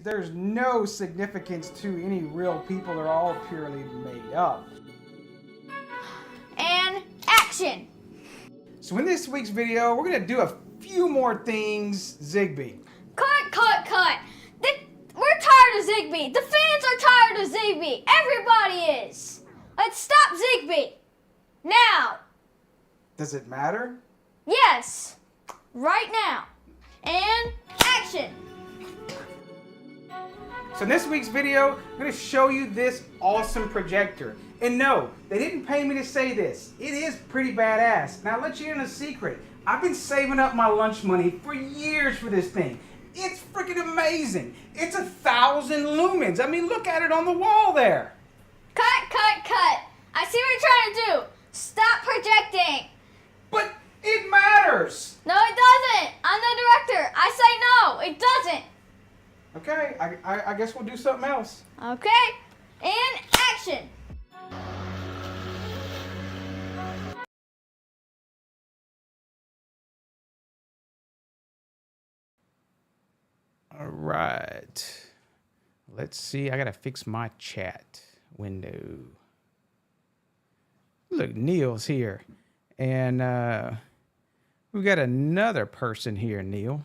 there's no significance to any real people. They're all purely made up. And action! So in this week's video, we're gonna do a few more things Zigbee. Cut! We're tired of Zigbee. The fans are tired of Zigbee. Everybody is. Let's stop Zigbee. Now. Does it matter? Yes. Right now. And action. So in this week's video, I'm gonna show you this awesome projector. And no, they didn't pay me to say this. It is pretty badass. Now I'll let you in a secret. I've been saving up my lunch money for years for this thing. It's freaking amazing. It's 1,000 lumens. I mean, look at it on the wall there. Cut. I see what you're trying to do. Stop projecting. But it matters. No, it doesn't. I'm the director. I say no, it doesn't. Okay, I guess we'll do something else. Okay, and action. All right. Let's see. I gotta fix my chat window. Look, Neil's here. And we got another person here, Neil.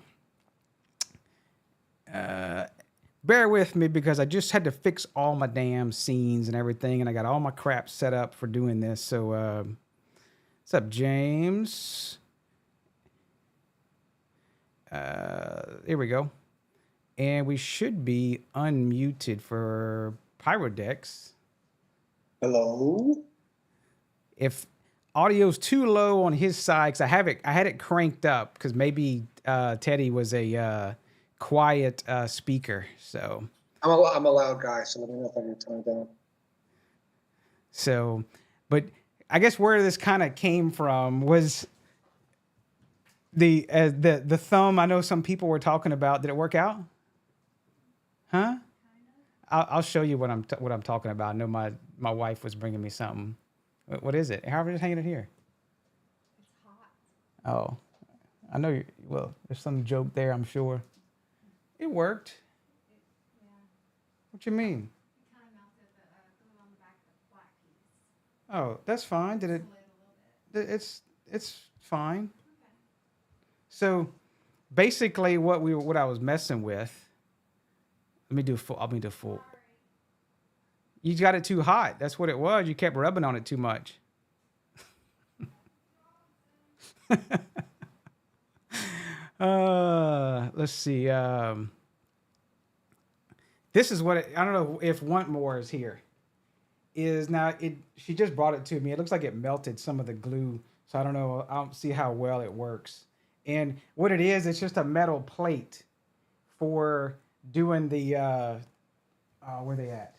Bear with me because I just had to fix all my damn scenes and everything, and I got all my crap set up for doing this. So, what's up, James? Here we go. And we should be unmuted for Pyrodex. Hello? If audio's too low on his side, because I had it cranked up because maybe Teddy was a quiet speaker. So I'm a loud guy, so let me know if I need to turn it down. So, but I guess where this kind of came from was the thumb. I know some people were talking about. Did it work out? Huh? I'll show you what I'm talking about. I know my wife was bringing me something. What is it? How are we just hanging it here? It's hot. Oh, I know. Well, there's some joke there, I'm sure. It worked. Yeah. What you mean? It kind of melted the glue on the back of the black piece. Oh, that's fine. Did it? Slid a little bit. It's fine. Okay. So, basically, what I was messing with. Let me do full. I'll do full. Sorry. You got it too hot. That's what it was. You kept rubbing on it too much. Let's see. This is what I don't know if Want More is here. Is now it? She just brought it to me. It looks like it melted some of the glue, so I don't know. I don't see how well it works. And what it is, it's just a metal plate for doing the. Where they at?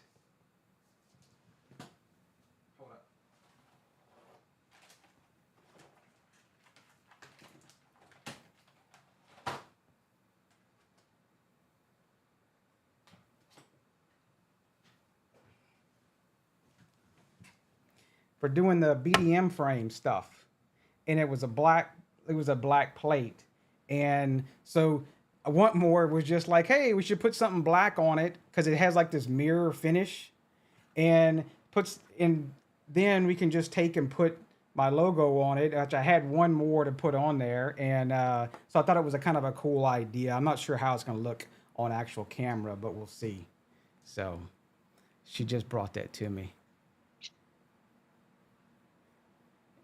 For doing the BDM frame stuff, and it was a black plate, and so I Want More was just like, hey, we should put something black on it because it has like this mirror finish, and then we can just take and put my logo on it, which I had one more to put on there, and so I thought it was a kind of a cool idea. I'm not sure how it's going to look on actual camera, but we'll see. So she just brought that to me.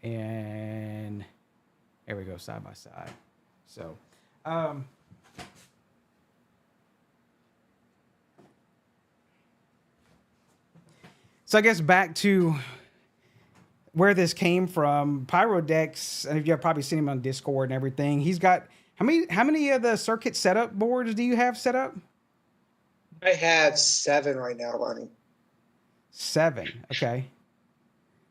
And there we go, side by side. So, so I guess back to where this came from. Pyrodex, and you've probably seen him on Discord and everything. He's got how many of the circuit setup boards do you have set up? I have 7 right now running. 7, okay.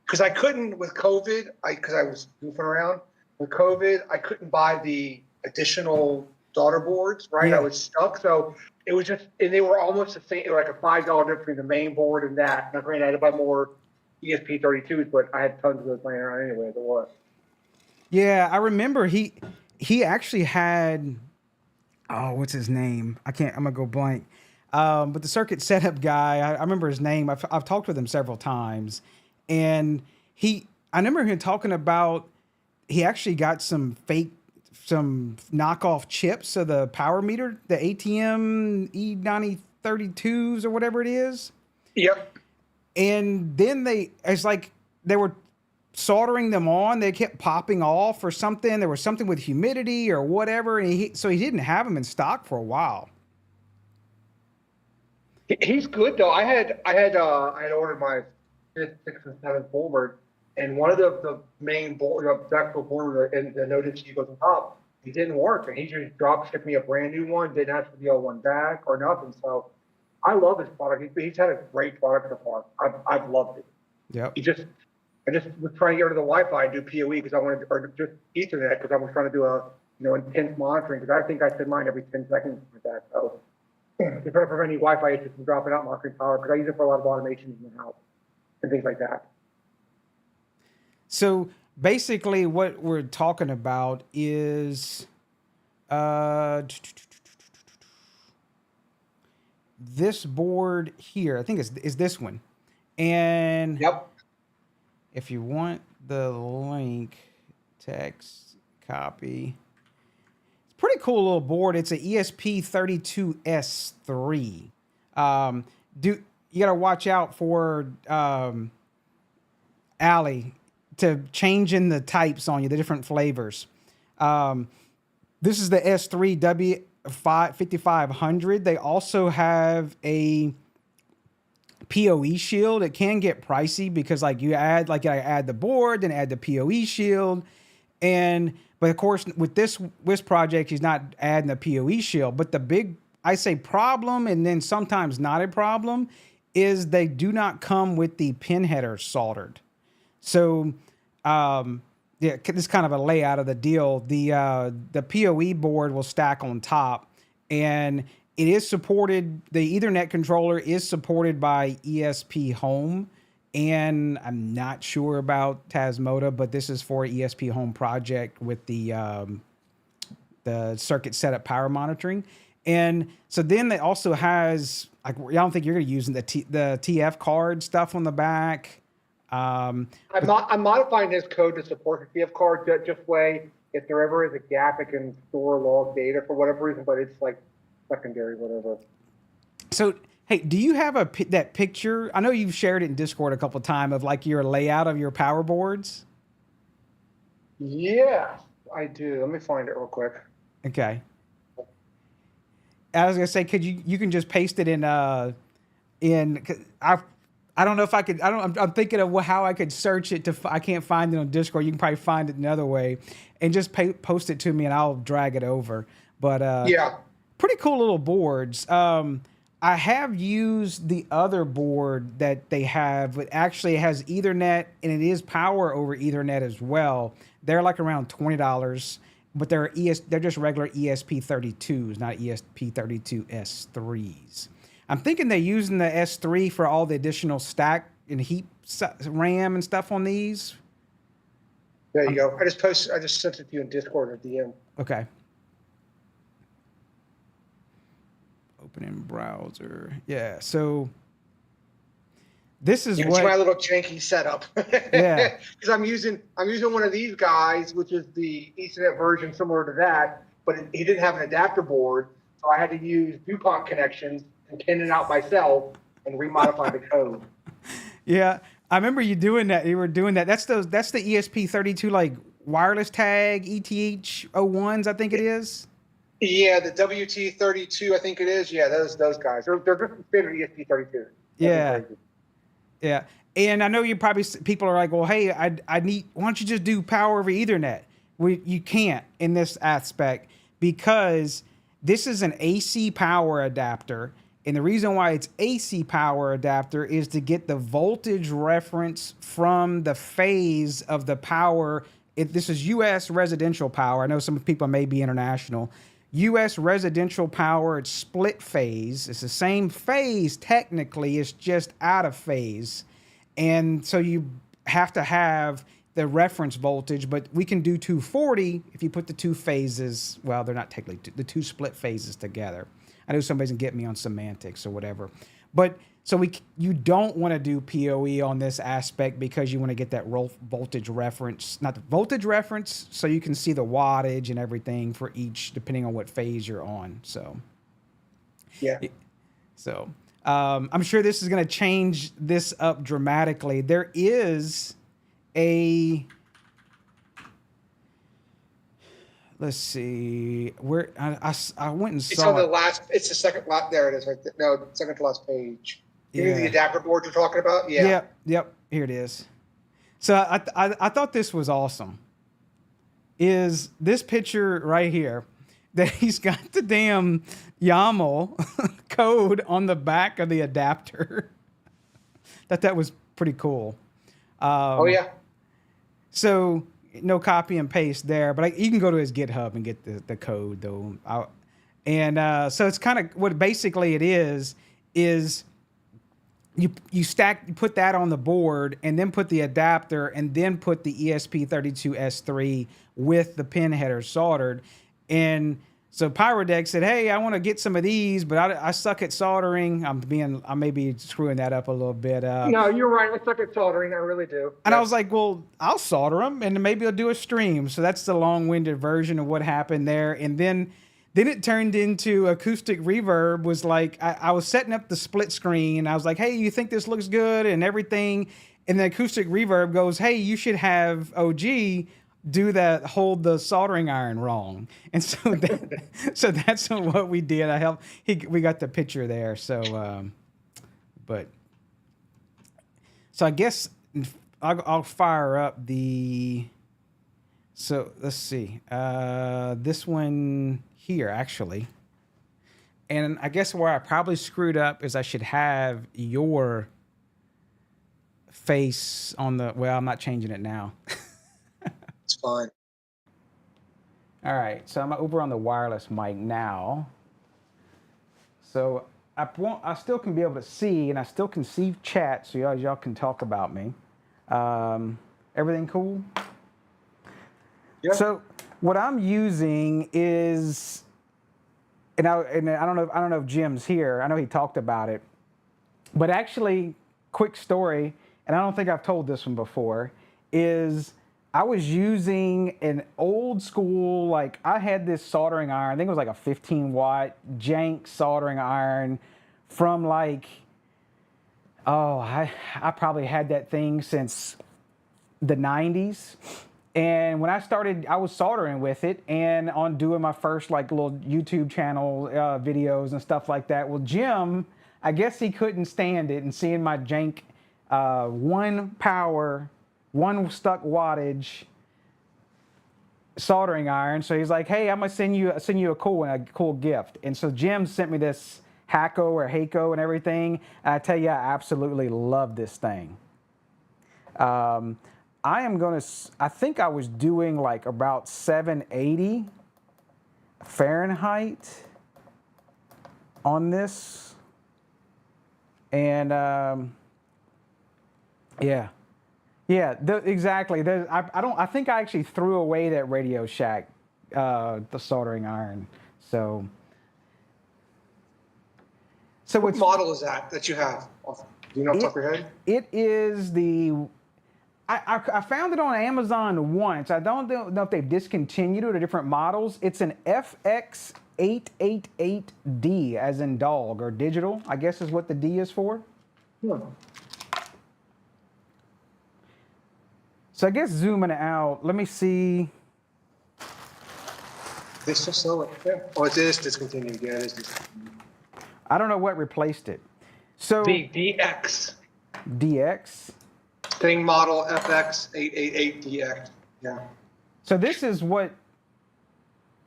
Because I couldn't with COVID, because I was goofing around. With COVID, I couldn't buy the additional daughter boards, right? Yeah. I was stuck. So it was just, and they were almost the same, like a $5 difference between the main board and that. Now, granted, I had to buy more ESP32s, but I had tons of those laying around anyway. So what? Yeah, I remember he actually had, oh, what's his name? I'm gonna go blank. But the circuit setup guy, I remember his name. I've talked with him several times, and I remember him talking about he actually got some knockoff chips of the power meter, the ATM E9032s or whatever it is. Yep. And then it's like they were soldering them on. They kept popping off or something. There was something with humidity or whatever. And so he didn't have them in stock for a while. He's good though. I had ordered my 5th, 6th, and 7th board, and one of the main board, the actual board, and the notice you goes on top, it didn't work, and he just drop shipped me a brand new one. Didn't ask for the old one back or nothing. So I love his product. He's had a great product so far. I've loved it. Yep. I just was trying to get rid of the Wi-Fi and do PoE because I wanted, or just Ethernet because I was trying to do intense monitoring because I think I set mine every 10 seconds with that. So to try to prevent any Wi-Fi issues from dropping out monitoring power because I use it for a lot of automations in the house and things like that. So basically what we're talking about is this board here. I think is this one. And Yep. if you want the link, text, copy. It's a pretty cool little board. It's an ESP32-S3. You got to watch out for Allie to change in the types on you, the different flavors. This is the S3 W5500. They also have a PoE shield. It can get pricey because I add the board, then add the PoE shield. But of course with this project, he's not adding the PoE shield. But the big, I say problem, and then sometimes not a problem, is they do not come with the pin header soldered. So yeah, this is kind of a layout of the deal. The PoE board will stack on top, and it is supported. The Ethernet controller is supported by ESP Home, and I'm not sure about Tasmota, but this is for ESP Home project with the circuit setup power monitoring. And so then it also has, I don't think you're going to use the TF card stuff on the back. I'm modifying his code to support the TF card just way if there ever is a gap, it can store log data for whatever reason, but it's like secondary, whatever. So, hey, do you have that picture? I know you've shared it in Discord a couple of times of like your layout of your power boards. Yeah, I do. Let me find it real quick. Okay. I was gonna say, could you can just paste it in I don't know if I could. I'm thinking of how I could search it I can't find it on Discord. You can probably find it another way, and just post it to me, and I'll drag it over. But yeah, pretty cool little boards. I have used the other board that they have. It actually has Ethernet, and it is power over Ethernet as well. They're like around $20, but they're just regular ESP32s, not ESP32-S3s. I'm thinking they're using the S3 for all the additional stack and heap RAM and stuff on these. There you go. I just sent it to you in Discord or DM. Okay. Opening browser. Yeah. So this is it's my little janky setup. Yeah. Because I'm using one of these guys, which is the Ethernet version similar to that, but he didn't have an adapter board, so I had to use DuPont connections and pin it out myself and remodify the code. Yeah, I remember you doing that. You were doing that. That's the ESP32 like wireless tag ETH01s, I think it is. Yeah, the WT32, I think it is. Yeah, those guys. They're just standard ESP32. Yeah. Yeah. And I know people are like, well, hey, why don't you just do power over Ethernet? You can't in this aspect because this is an AC power adapter. And the reason why it's AC power adapter is to get the voltage reference from the phase of the power. This is US residential power. I know some people may be international. US residential power, it's split phase. It's the same phase technically, it's just out of phase. And so you have to have the reference voltage, but we can do 240 if you put the two phases. Well, they're not technically the two split phases together. I know somebody's gonna get me on semantics or whatever, but so you don't want to do PoE on this aspect because you want to get that voltage reference, not the voltage reference, so you can see the wattage and everything for each depending on what phase you're on. So Yeah. So I'm sure this is going to change this up dramatically. There is a, let's see, where I went and It's saw on the it. last. It's the second lot. There it is. Right there. No, second to last page. You mean Yeah. the adapter board you're talking about? Yeah. Yep. Here it is. So I thought this was awesome. Is this picture right here that he's got the damn YAML code on the back of the adapter. That was pretty cool. Oh yeah. So no copy and paste there, but you can go to his GitHub and get the code though. So it's kind of what basically it is you put that on the board and then put the adapter and then put the ESP32-S3 with the pin header soldered. And so Pyrodeck said, hey, I want to get some of these, but I suck at soldering. I may be screwing that up a little bit. No, you're right. I suck at soldering. I really do. And I was like, well, I'll solder them and maybe I'll do a stream. So that's the long-winded version of what happened there. And then it turned into Acoustic Reverb was like, I was setting up the split screen. I was like, hey, you think this looks good and everything? And then Acoustic Reverb goes, hey, you should have OG do that, hold the soldering iron wrong. And so so that's what we did. We got the picture there. So, so I guess I'll fire up so let's see, this one here actually. And I guess where I probably screwed up is I should have your face on well, I'm not changing it now. It's fine. All right, so I'm over on the wireless mic now. So I still can be able to see, and I still can see chat, so y'all can talk about me. Everything cool? Yeah. So what I'm using is, and I don't know if Jim's here. I know he talked about it, but actually, quick story, and I don't think I've told this one before, is I was using an old school, like I had this soldering iron, I think it was like a 15 watt jank soldering iron from like, I probably had that thing since the 90s. And when I was soldering with it and on doing my first like little YouTube channel videos and stuff like that. Well, Jim, I guess he couldn't stand it and seeing my jank, one power, one stuck wattage soldering iron. So he's like, hey, I'm gonna send you a cool gift. And so Jim sent me this Hako or Hako and everything. And I tell you, I absolutely love this thing. I think I was doing like about 780 Fahrenheit on this. And exactly. I think I actually threw away that Radio Shack, the soldering iron. So What model is that you have? Do you know off the top of your head? It is I found it on Amazon once. I don't know if they've discontinued it or different models. It's an FX888D, as in dog, or digital, I guess is what the D is for. Hmm. So I guess zooming out, let me see. They still sell it. Yeah. Oh, it is discontinued. Yeah, it is discontinued. I don't know what replaced it. So The DX. DX. Thing model FX888DX. Yeah. So this is what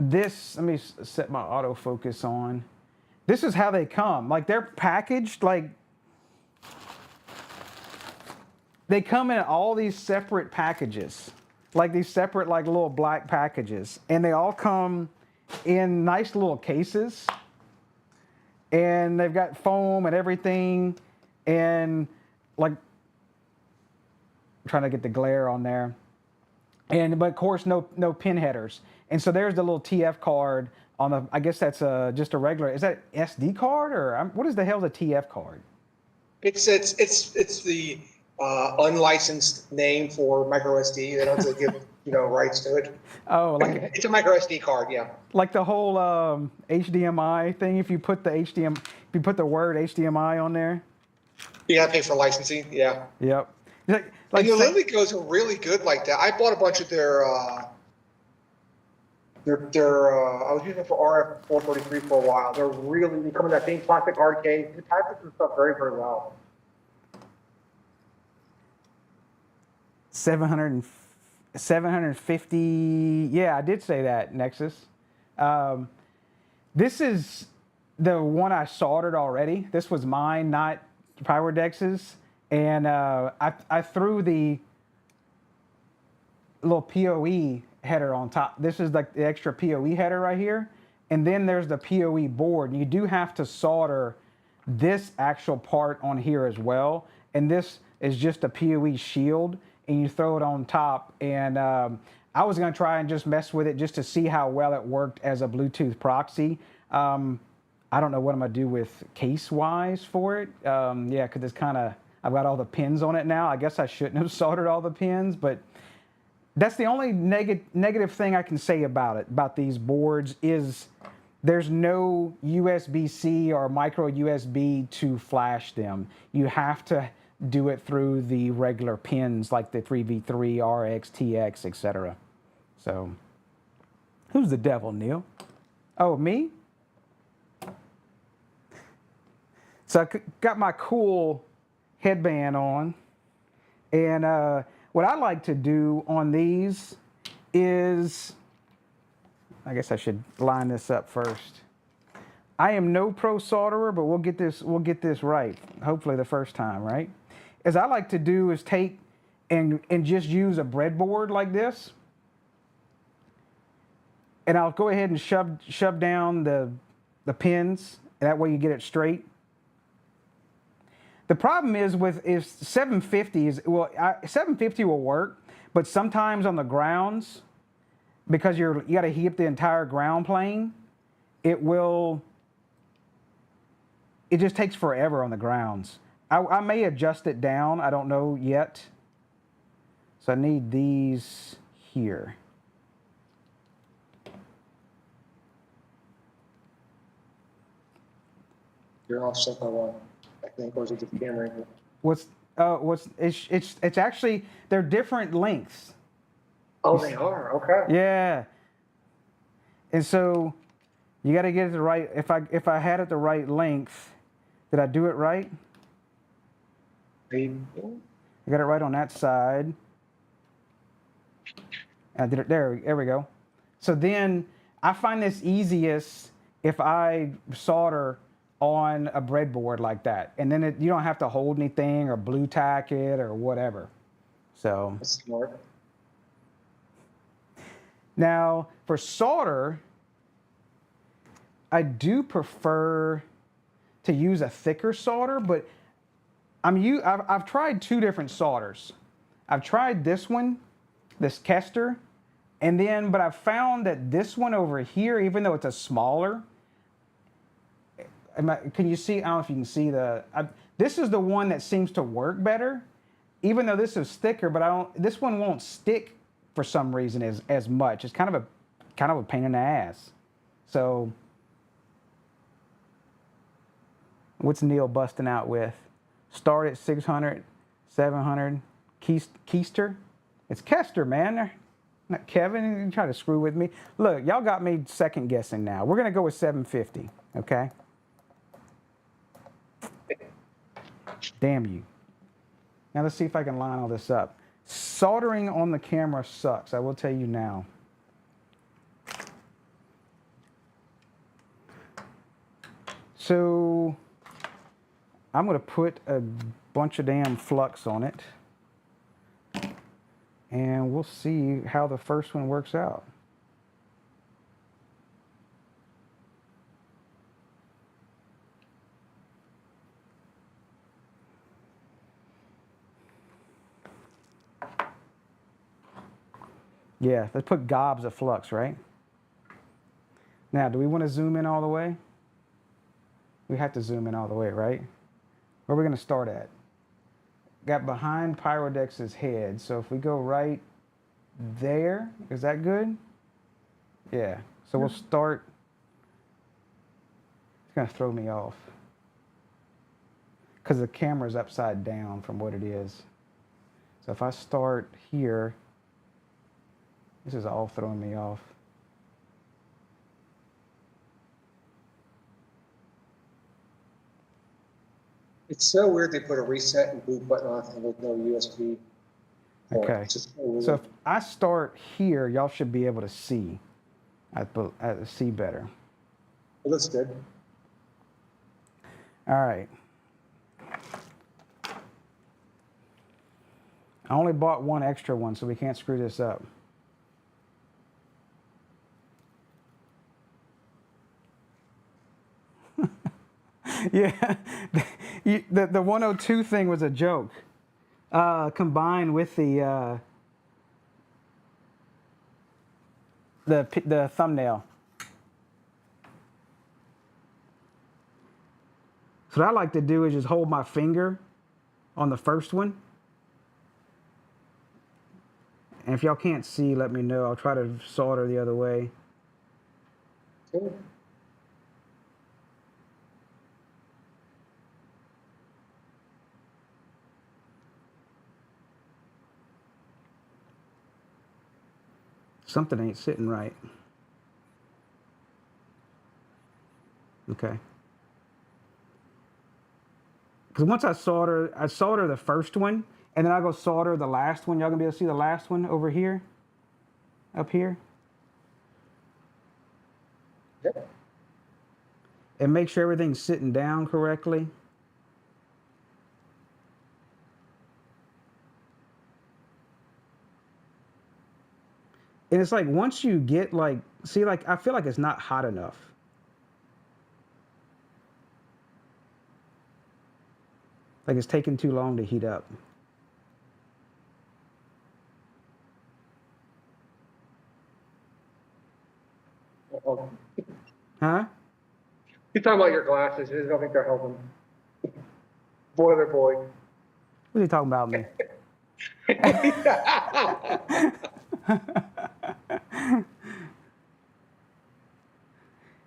let me set my autofocus on. This is how they come. Like they're packaged, like they come in all these separate packages, like these separate like little black packages. And they all come in nice little cases. And they've got foam and everything. And like, I'm trying to get the glare on there. but of course no pin headers. And so there's the little TF card on the. I guess that's just a regular. Is that SD card or what is the hell is a TF card? It's the unlicensed name for micro SD. They don't have to give rights to it. Oh, It's a micro SD card, yeah. like the whole HDMI thing. If you put the word HDMI on there. You got to pay for licensing, yeah. Yep. And the LILYGOs are really good like that. I bought a bunch of their I was using them for RF433 for a while. They come in that same plastic hard case. They package this stuff very, very well. 750. Yeah, I did say that, Nexus. This is the one I soldered already. This was mine, not Pywerdex's. And I threw the little PoE header on top. This is like the extra PoE header right here. And then there's the PoE board. And you do have to solder this actual part on here as well. And this is just a PoE shield. And you throw it on top. And I was going to try and just mess with it just to see how well it worked as a Bluetooth proxy. I don't know what I'm going to do with case-wise for it. Yeah, because it's kind of... I've got all the pins on it now. I guess I shouldn't have soldered all the pins, but that's the only negative thing I can say about it, about these boards, is there's no USB-C or micro USB to flash them. You have to do it through the regular pins like the 3V3, RX, TX, etc. So, who's the devil, Neil? Oh, me? So I got my cool headband on, and what I like to do on these is, I guess I should line this up first. I am no pro solderer, but we'll get this right, hopefully the first time, right? As I like to do is take and just use a breadboard like this, and I'll go ahead and shove down the pins, and that way you get it straight. The problem is with 750 is, well, 750 will work, but sometimes on the grounds, because you got to heat the entire ground plane, it just takes forever on the grounds. I may adjust it down. I don't know yet. So I need these here. You're offset by one. I think, or is it just camera? It's actually, they're different lengths. Oh, they are. Okay. Yeah. And so you got to get it the right. If I had it the right length, did I do it right? I got it right on that side. And I did it there. There we go. So then I find this easiest if I solder on a breadboard like that, and then you don't have to hold anything or blue tack it or whatever. So that's smart. Now for solder, I do prefer to use a thicker solder, but I've tried two different solders. I've tried this one, this Kester, but I've found that this one over here, even though it's a smaller, can you see? I don't know if you can see this is the one that seems to work better, even though this is thicker. But this one won't stick for some reason as much. It's kind of a pain in the ass. So, what's Neil busting out with? Start at 600, 700. Keister? It's Kester, man. Not Kevin. You try to screw with me. Look, y'all got me second guessing now. We're gonna go with 750. Okay. Damn you. Now let's see if I can line all this up. Soldering on the camera sucks, I will tell you now. So I'm going to put a bunch of damn flux on it, and we'll see how the first one works out. Yeah, let's put gobs of flux, right? Now, do we want to zoom in all the way? We have to zoom in all the way, right? Where are we going to start at? Got behind Pyrodex's head. So if we go right there, is that good? Yeah. So we'll start. It's going to throw me off because the camera's upside down from what it is. So if I start here, this is all throwing me off. It's so weird they put a reset and boot button on it with no USB. Okay. It's just so weird. So if I start here, y'all should be able to see. I see better. It looks good. All right. I only bought one extra one, so we can't screw this up. Yeah, the 102 thing was a joke, combined with the thumbnail. So what I like to do is just hold my finger on the first one. And if y'all can't see, let me know. I'll try to solder the other way. Cool. Something ain't sitting right. Okay. Because once I solder the first one, and then I go solder the last one. Y'all gonna be able to see the last one over here? Up here? Yep. And make sure everything's sitting down correctly. And it's like once you get like, see, like I feel like it's not hot enough. Like it's taking too long to heat up. Oh. Huh? You're talking about your glasses. I don't think they're helping. Boiler boy. What are you talking about me?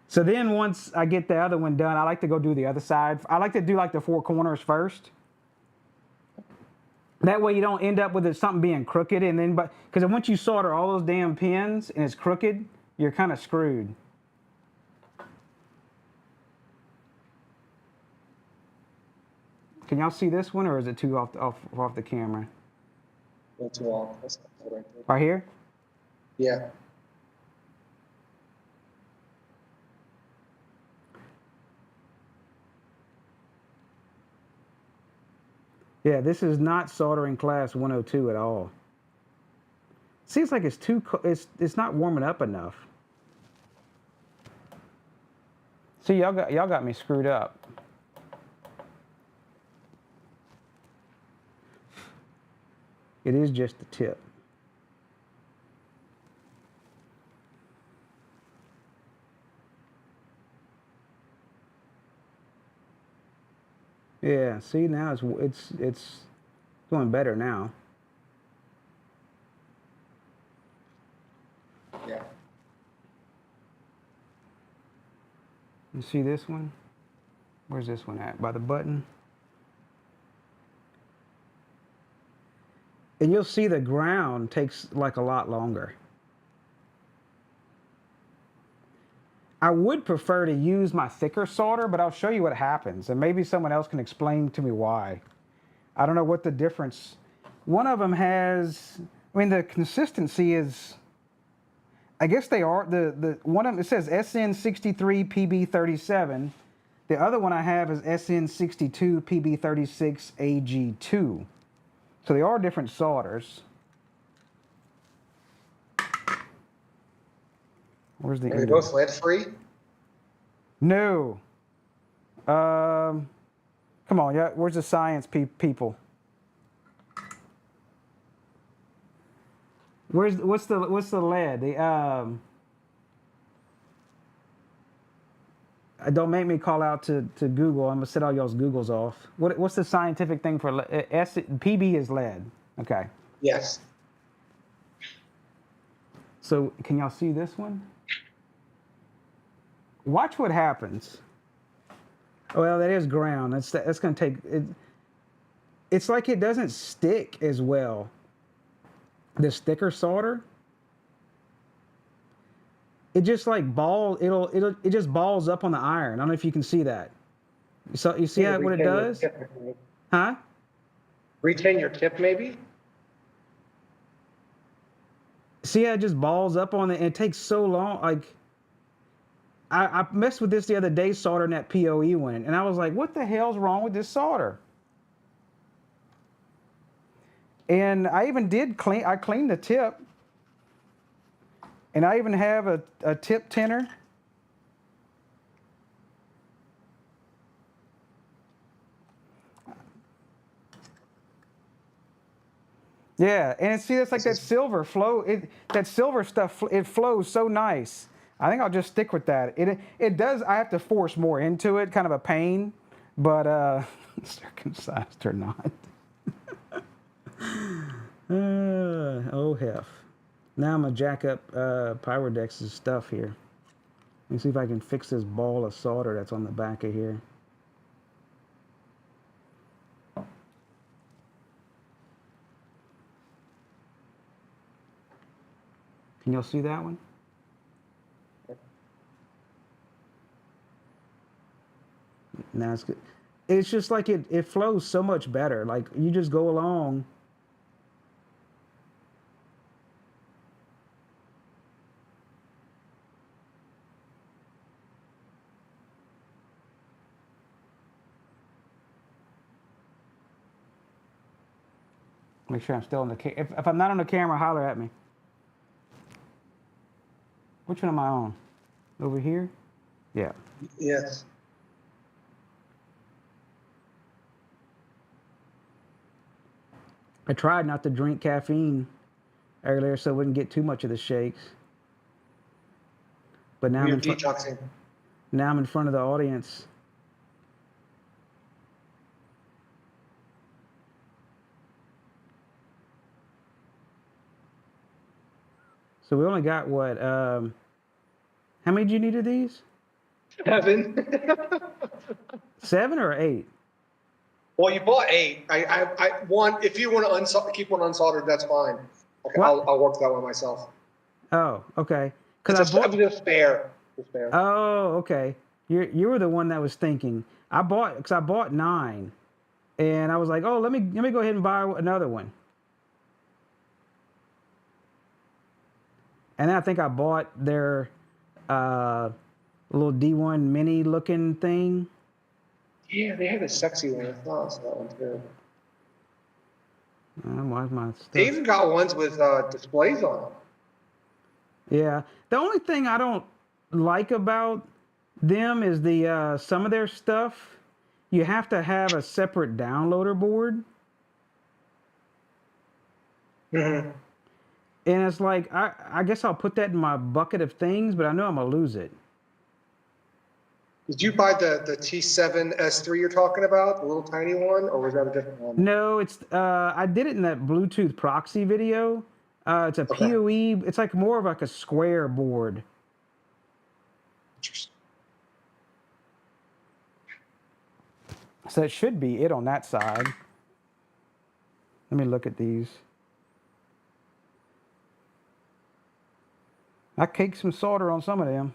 So then once I get the other one done, I like to go do the other side. I like to do like the four corners first. That way you don't end up with something being crooked, and then because once you solder all those damn pins and it's crooked, you're kind of screwed. Can y'all see this one, or is it too off the camera? A little too long. That's not right there. Right here? Yeah. Yeah, this is not soldering class 102 at all. Seems like it's it's not warming up enough. See, y'all got me screwed up. It is just the tip. Yeah, see now it's doing better now. Yeah. You see this one? Where's this one at? By the button? And you'll see the ground takes like a lot longer. I would prefer to use my thicker solder, but I'll show you what happens. And maybe someone else can explain to me why. I don't know what the difference. One of them has, I mean, the consistency is, I guess they are, the one of them, it says SN63PB37. The other one I have is SN62PB36AG2. So they are different solders. Where's the Are they end both lead free? No. Come on, yeah. Where's the science people? what's the lead? Don't make me call out to Google. I'm gonna set all y'all's Googles off. What's the scientific thing for PB is lead? Okay. Yes. So can y'all see this one? Watch what happens. Well, that is ground. That's gonna take it. It's like it doesn't stick as well. The sticker solder. It just like it just balls up on the iron. I don't know if you can see that. So you see what it does? Huh? Retain your tip, maybe? See how it just balls up on it, and it takes so long. Like I messed with this the other day soldering that PoE one, and I was like, what the hell's wrong with this solder? And I even I cleaned the tip. And I even have a tip tinner. Yeah, and see, it's like that silver flow. That silver stuff, it flows so nice. I think I'll just stick with that. It does. I have to force more into it, kind of a pain, but circumcised or not. Oh hell. Now I'm gonna jack up Pyrodex's stuff here. Let me see if I can fix this ball of solder that's on the back of here. Can y'all see that one? Now it's good. It's just like it flows so much better. Like you just go along. Make sure I'm still on the if I'm not on the camera, holler at me. Which one am I on? Over here? Yeah. Yes. I tried not to drink caffeine earlier so I wouldn't get too much of the shakes. But now You're detoxing. Now I'm in front of the audience. So we only got what? How many do you need of these? 7. 7 or 8? Well, you bought 8. I one. If you want to keep one unsoldered, that's fine. Okay, I'll work that one myself. Oh, okay. Because I bought a spare. Oh, okay. You were the one that was thinking. I bought 9, and I was like, oh, let me go ahead and buy another one. And then I think I bought their little D1 mini looking thing. Yeah, they have a sexy one. I thought so that one too. Why's my stuff? They even got ones with displays on them. Yeah. The only thing I don't like about them is the some of their stuff. You have to have a separate downloader board. Mm-hmm. And it's like, I guess I'll put that in my bucket of things, but I know I'm going to lose it. Did you buy the T7-S3 you're talking about, the little tiny one, or was that a different one? No, it's I did it in that Bluetooth proxy video. It's a PoE. It's like more of like a square board. Interesting. So it should be it on that side. Let me look at these. I caked some solder on some of them.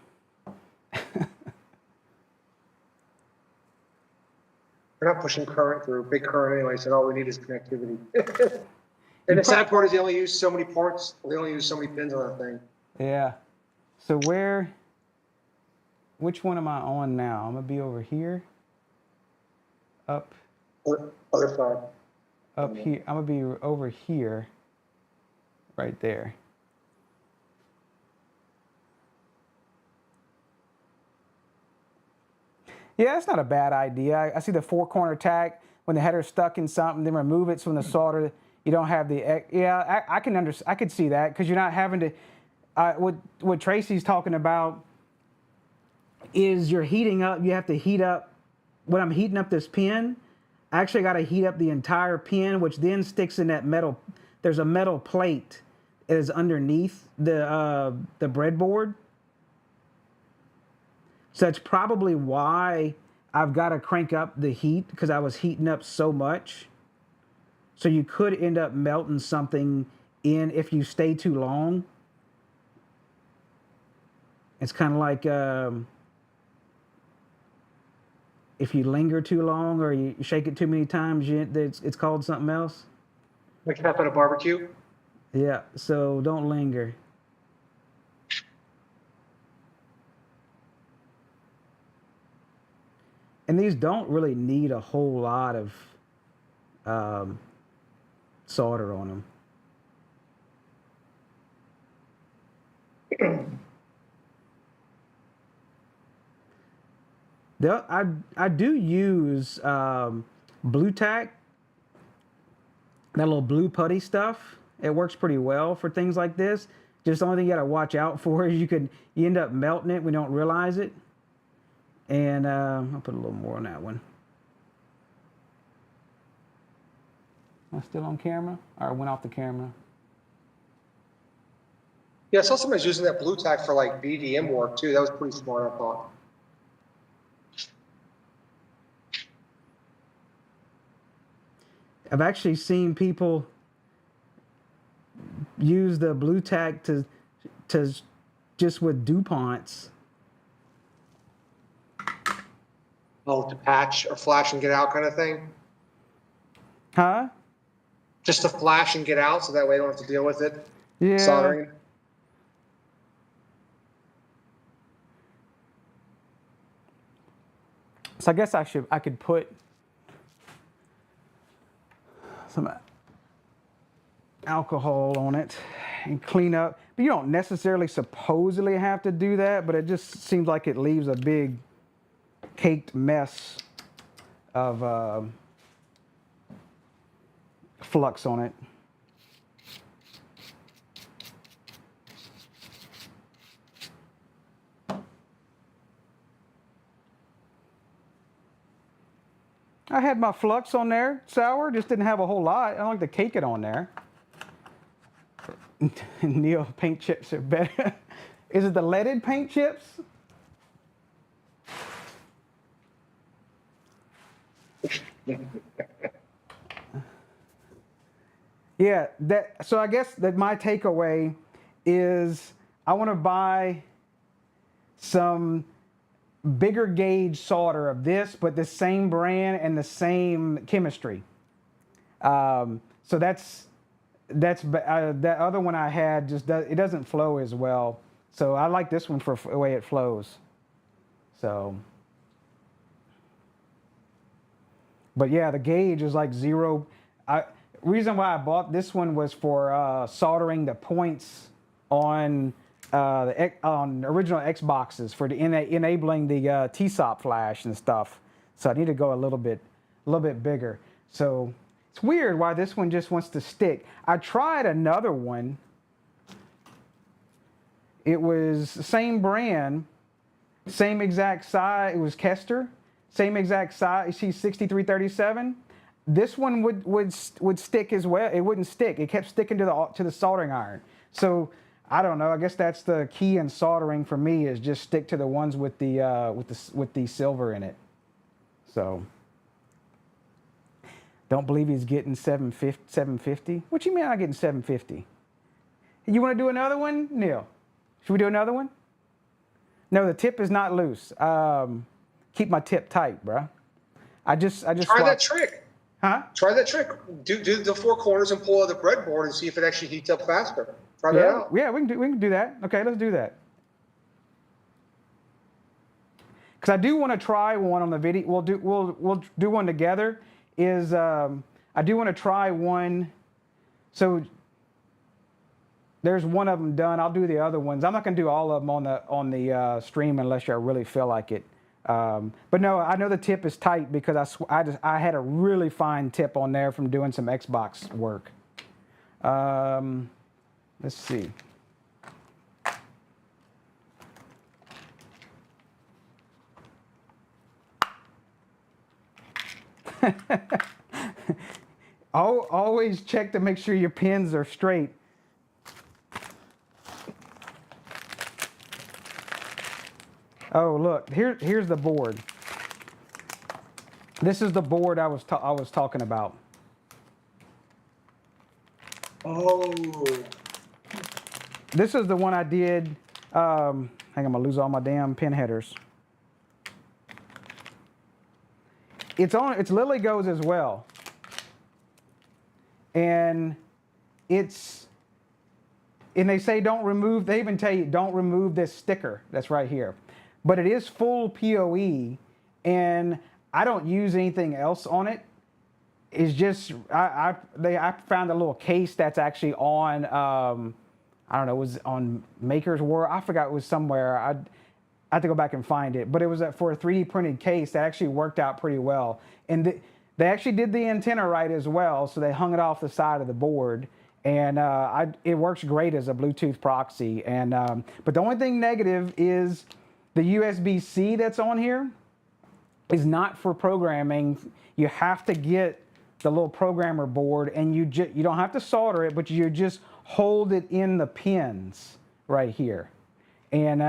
They're not pushing current through, big current anyway, so all we need is connectivity. And the sad part is they only use so many parts, they only use so many pins on that thing. Yeah. So which one am I on now? I'm going to be over here. Up. Other side. Up here. I'm going to be over here. Right there. Yeah, that's not a bad idea. I see the 4-corner tack when the header's stuck in something, then remove it so when the solder, You don't have the yeah. I can I could see that because you're not having to. What Tracy's talking about is you're heating up. You have to heat up. When I'm heating up this pin, I actually got to heat up the entire pin, which then sticks in that metal. There's a metal plate that is underneath the breadboard. So that's probably why I've got to crank up the heat, because I was heating up so much. So you could end up melting something in if you stay too long. It's kind of like if you linger too long or you shake it too many times, it's called something else. Like half at a barbecue. Yeah, so don't linger. And these don't really need a whole lot of solder on them. I do use blue tack, that little blue putty stuff. It works pretty well for things like this. Just the only thing you got to watch out for is you end up melting it. We don't realize it. And I'll put a little more on that one. Am I still on camera? Or I went off the camera? Yeah, I saw somebody's using that blue tack for like BDM work too. That was pretty smart, I thought. I've actually seen people use the blue tack to just with DuPonts. Oh, to patch or flash and get out kind of thing? Huh? Just to flash and get out so that way you don't have to deal with it? Yeah. Soldering? So I guess I could put some alcohol on it and clean up. But you don't necessarily supposedly have to do that, but it just seems like it leaves a big caked mess of flux on it. I had my flux on there, sour, just didn't have a whole lot. I don't like to cake it on there. Neil, paint chips are better. Is it the leaded paint chips? Yeah, so I guess that my takeaway is I want to buy some bigger gauge solder of this, but the same brand and the same chemistry. So that's that other one I had it doesn't flow as well. So I like this one for the way it flows. So, but yeah, the gauge is like 0. Reason why I bought this one was for soldering the points on on original Xboxes for enabling the TSOP flash and stuff. So I need to go a little bit bigger. So it's weird why this one just wants to stick. I tried another one. It was the same brand, same exact size. It was Kester, same exact size. You see 6337. This one would stick as well. It wouldn't stick. It kept sticking to the soldering iron. So I don't know. I guess that's the key in soldering for me, is just stick to the ones with the silver in it. So don't believe he's getting 750. What you mean I'm getting 750? You want to do another one, Neil? Should we do another one? No, the tip is not loose. Keep my tip tight, bruh. I just try that trick. Huh? Try that trick. Do the 4 corners and pull out the breadboard and see if it actually heats up faster. Try that out. Yeah, we can do that. Okay, let's do that. Because I do want to try one on the video. We'll do one together. I do want to try one. So there's one of them done. I'll do the other ones. I'm not going to do all of them on the stream unless I really feel like it. But no, I know the tip is tight because I had a really fine tip on there from doing some Xbox work. Let's see. Always check to make sure your pins are straight. Oh, look, here's the board. This is the board I was talking about. Oh. This is the one I did. Hang on, I'm gonna lose all my damn pin headers. It's LILYGO's as well. And they say don't remove, they even tell you don't remove this sticker that's right here. But it is full PoE, and I don't use anything else on it. It's just, I found a little case that's actually on, I don't know, it was on Maker's War. I forgot, it was somewhere. I have to go back and find it. But it was for a 3D printed case that actually worked out pretty well. And they actually did the antenna right as well, so they hung it off the side of the board. And it works great as a Bluetooth proxy. And but the only thing negative is the USB-C that's on here is not for programming. You have to get the little programmer board, and you don't have to solder it, but you just hold it in the pins right here, and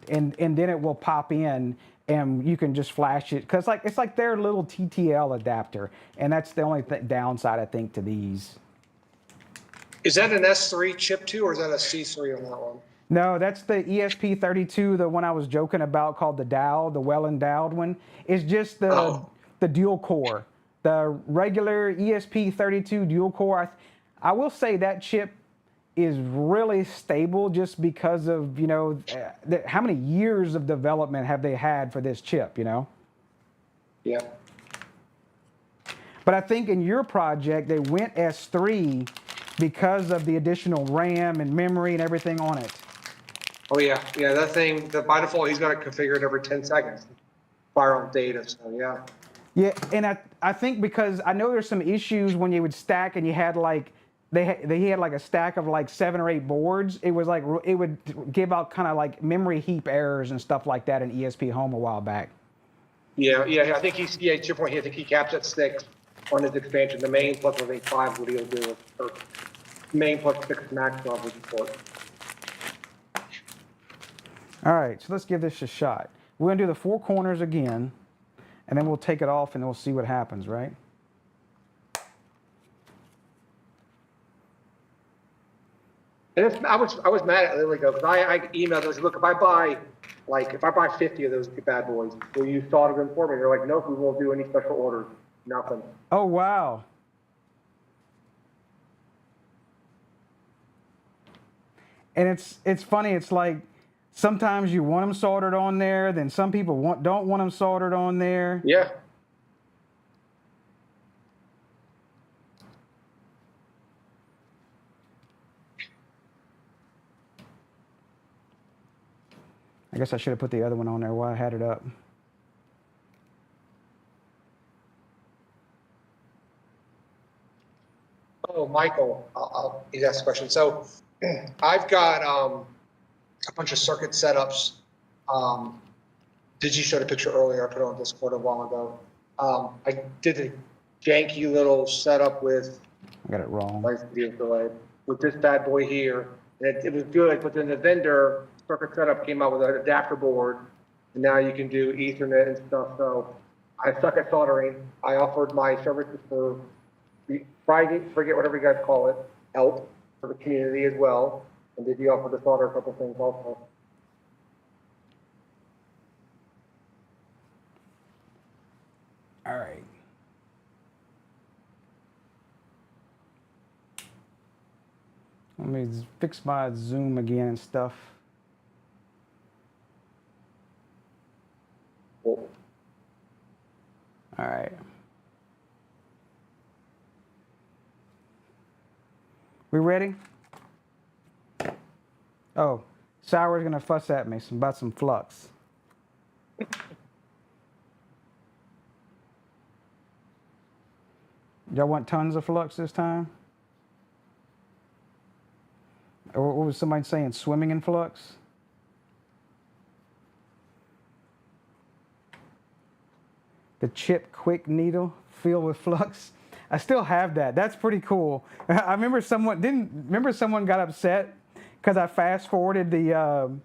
then it will pop in, and you can just flash it, because it's like their little TTL adapter, and that's the only downside I think to these. Is that an S3 chip too, or is that a C3 on that one? No, that's the ESP32, the one I was joking about, called the Dow, the well-endowed one. It's just the dual core. The regular ESP32 dual core, I will say that chip is really stable just because of, you know, how many years of development have they had for this chip, you know? Yeah. But I think in your project, they went S3 because of the additional RAM and memory and everything on it. Oh yeah, yeah. That thing, by default, he's got it configured every 10 seconds. Fire on data. So yeah. Yeah, and I think because I know there's some issues when you would stack and you had like he had like a stack of like 7 or 8 boards. It was like it would give out kind of like memory heap errors and stuff like that in ESP Home a while back. Yeah. I think to your point, I think he caps at 6 on his expansion. The main plus I think 5 what he'll do, or main plus 6 max level support. All right, so let's give this a shot. We're gonna do the 4 corners again, and then we'll take it off and we'll see what happens, right? And I was mad at LILYGO because I emailed them. I said, look, if I buy 50 of those bad boys, will you solder them for me? They're like, nope, we won't do any special orders, nothing. Oh wow. And it's funny. It's like sometimes you want them soldered on there, then some people don't want them soldered on there. Yeah. I guess I should have put the other one on there while I had it up. Oh, Michael, he's asked a question. So I've got a bunch of circuit setups. Did you show the picture earlier? I put it on Discord a while ago. I did a janky little setup with, I got it wrong. my video delayed, with this bad boy here. And it was good, but then the vendor circuit setup came out with an adapter board, and now you can do Ethernet and stuff. So I suck at soldering. I offered my services for Frigate, whatever you guys call it, help for the community as well. And did you offer to solder a couple things also? All right. Let me fix my zoom again and stuff. Cool. All right. We ready? Oh, Sour's gonna fuss at me about some flux. Y'all want tons of flux this time? what was somebody saying? Swimming in flux? The chip quick needle filled with flux. I still have that. That's pretty cool. I remember someone got upset because I fast forwarded the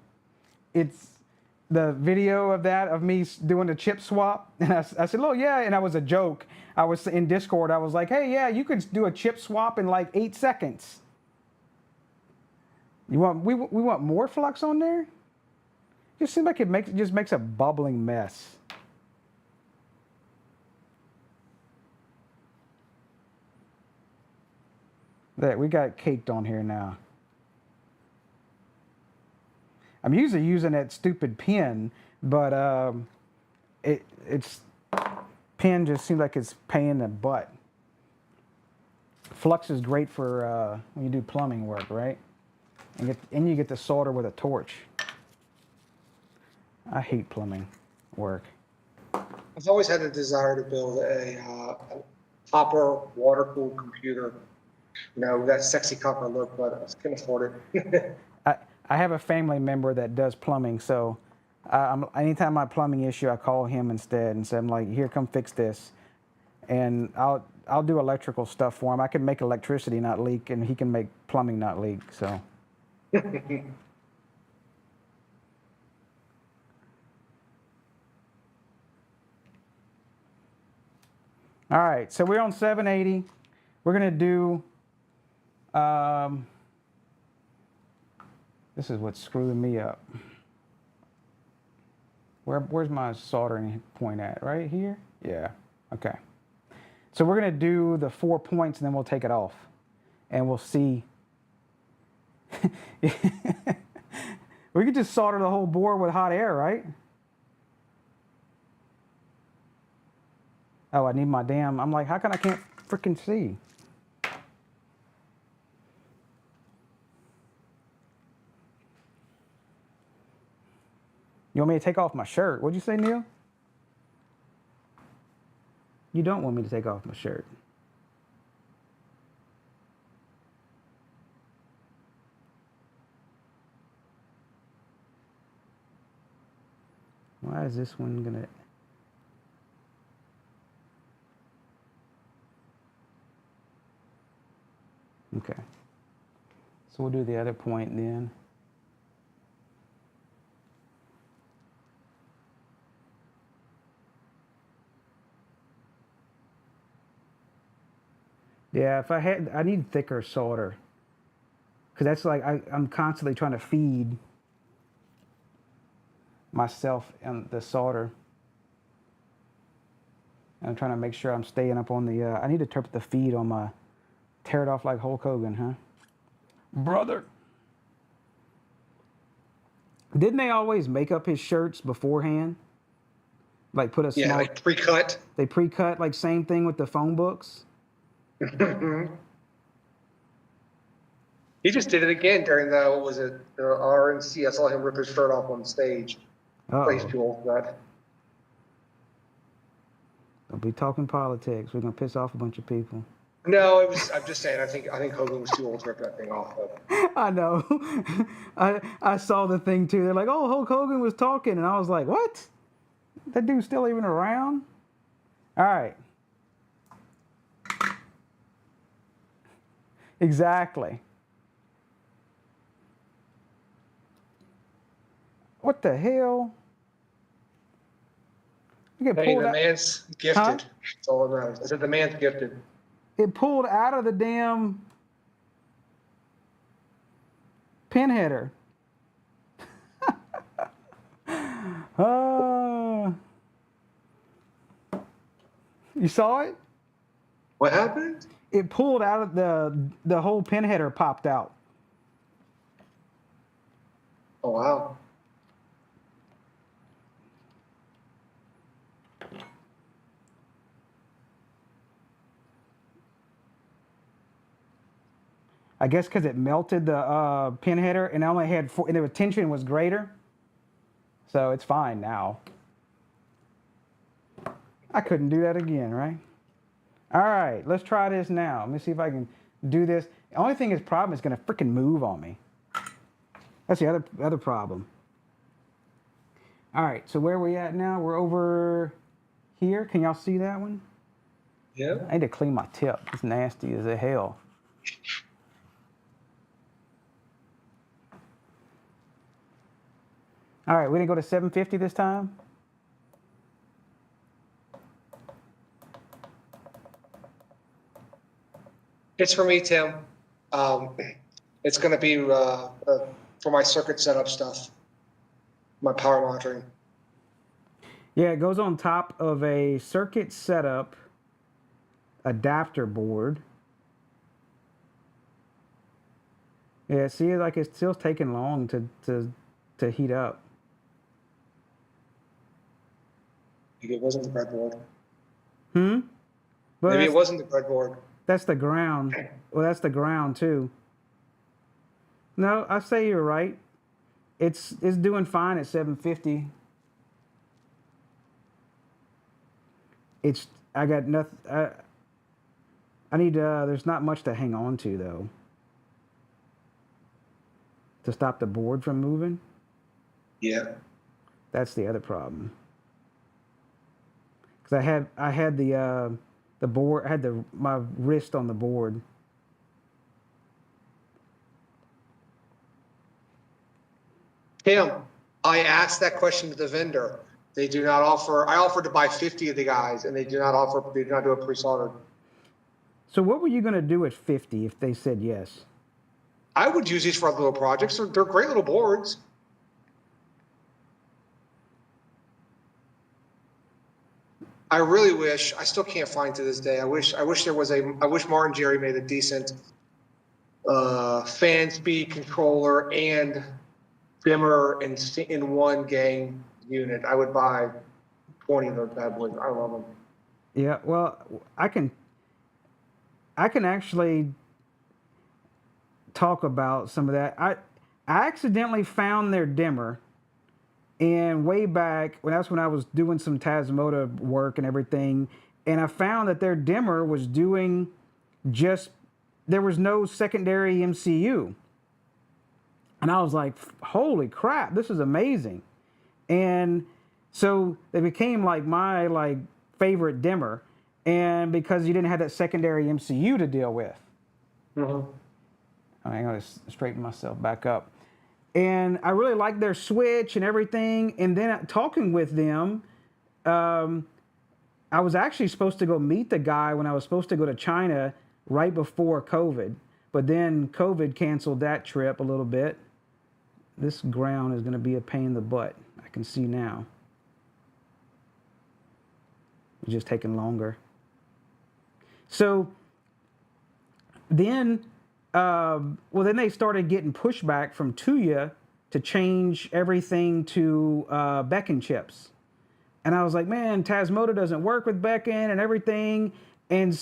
video of that of me doing the chip swap, and I said, "Oh yeah," and that was a joke. I was in Discord. I was like, "Hey, yeah, you could do a chip swap in like 8 seconds." We want more flux on there? It just seems like it makes a bubbling mess. There, we got caked on here now. I'm usually using that stupid pen, but it's pen just seems like it's pain in the butt. Flux is great for when you do plumbing work, right? And you get to solder with a torch. I hate plumbing work. I've always had a desire to build a copper water-cooled computer. You know, that sexy copper look, but I just can't afford it. I have a family member that does plumbing, so anytime I have plumbing issue, I call him instead and say, I'm like, here, come fix this. And I'll do electrical stuff for him. I can make electricity not leak, and he can make plumbing not leak, so. All right, so we're on 780. We're gonna do, this is what's screwing me up. Where's my soldering point at? Right here? Yeah, okay. So we're gonna do the 4 points and then we'll take it off. And we'll see. We could just solder the whole board with hot air, right? Oh, I need my damn, I'm like, how come I can't freaking see? You want me to take off my shirt? What'd you say, Neil? You don't want me to take off my shirt. Why is this one gonna... Okay. So we'll do the other point then. Yeah, I need thicker solder. Because that's like, I'm constantly trying to feed myself and the solder. And I'm trying to make sure I'm staying up on the, I need to turn up the feed on my, tear it off like Hulk Hogan, huh? Brother. Didn't they always make up his shirts beforehand? Like put a small... Yeah, like pre-cut. They pre-cut, like same thing with the phone books? He just did it again during the, what was it, the RNC. I saw him rip his shirt off on stage. He's too old for that. Don't be talking politics. We're gonna piss off a bunch of people. No, it was. I'm just saying. I think Hogan was too old to rip that thing off. But. I know. I saw the thing too. They're like, "Oh, Hulk Hogan was talking," and I was like, "What? That dude's still even around?" All right. Exactly. What the hell? You get Hey, pulled the out. man's gifted. Huh? That's all it matters. I said the man's gifted. It pulled out of the damn pin header. You saw it? What happened? It pulled out of the whole pin header popped out. Oh wow. I guess because it melted the pin header and I only had four, and the tension was greater. So it's fine now. I couldn't do that again, right? All right, let's try this now. Let me see if I can do this. The only thing is problem is going to freaking move on me. That's the other problem. All right, so where are we at now? We're over here. Can y'all see that one? Yeah. I need to clean my tip. It's nasty as hell. All right, we didn't go to 750 this time? It's for me, Tim. It's going to be for my circuit setup stuff, my power monitoring. Yeah, it goes on top of a circuit setup adapter board. Yeah, see, like it's still taking long to heat up. Maybe it wasn't the breadboard. But Maybe it wasn't the breadboard. That's the ground. Well, that's the ground too. No, I say you're right. It's doing fine at 750. I got nothing. I need there's not much to hang on to though. To stop the board from moving. Yeah. That's the other problem. Because I had the board, I had my wrist on the board. Tim, I asked that question to the vendor. They do not offer. I offered to buy 50 of the guys, and they do not offer. They do not do a pre-soldered. So what were you going to do at 50 if they said yes? I would use these for other little projects. They're great little boards. I really wish. I still can't find to this day. I wish there was a. I wish Martin Jerry made a decent fan speed controller and dimmer in one gang unit. I would buy 20 of those bad boys. I love them. Yeah, well, I can actually talk about some of that. I accidentally found their dimmer, and way back that's when I was doing some Tasmota work and everything, and I found that their dimmer was doing there was no secondary MCU. And I was like, holy crap, this is amazing. And so they became like my favorite dimmer. And because you didn't have that secondary MCU to deal with. Mm-hmm. I'm going to straighten myself back up. And I really liked their switch and everything. And then talking with them, I was actually supposed to go meet the guy when I was supposed to go to China right before COVID. But then COVID canceled that trip a little bit. This ground is going to be a pain in the butt. I can see now. It's just taking longer. So then, then they started getting pushback from Tuya to change everything to Beacon chips. And I was like, man, Tasmota doesn't work with Beacon and everything. And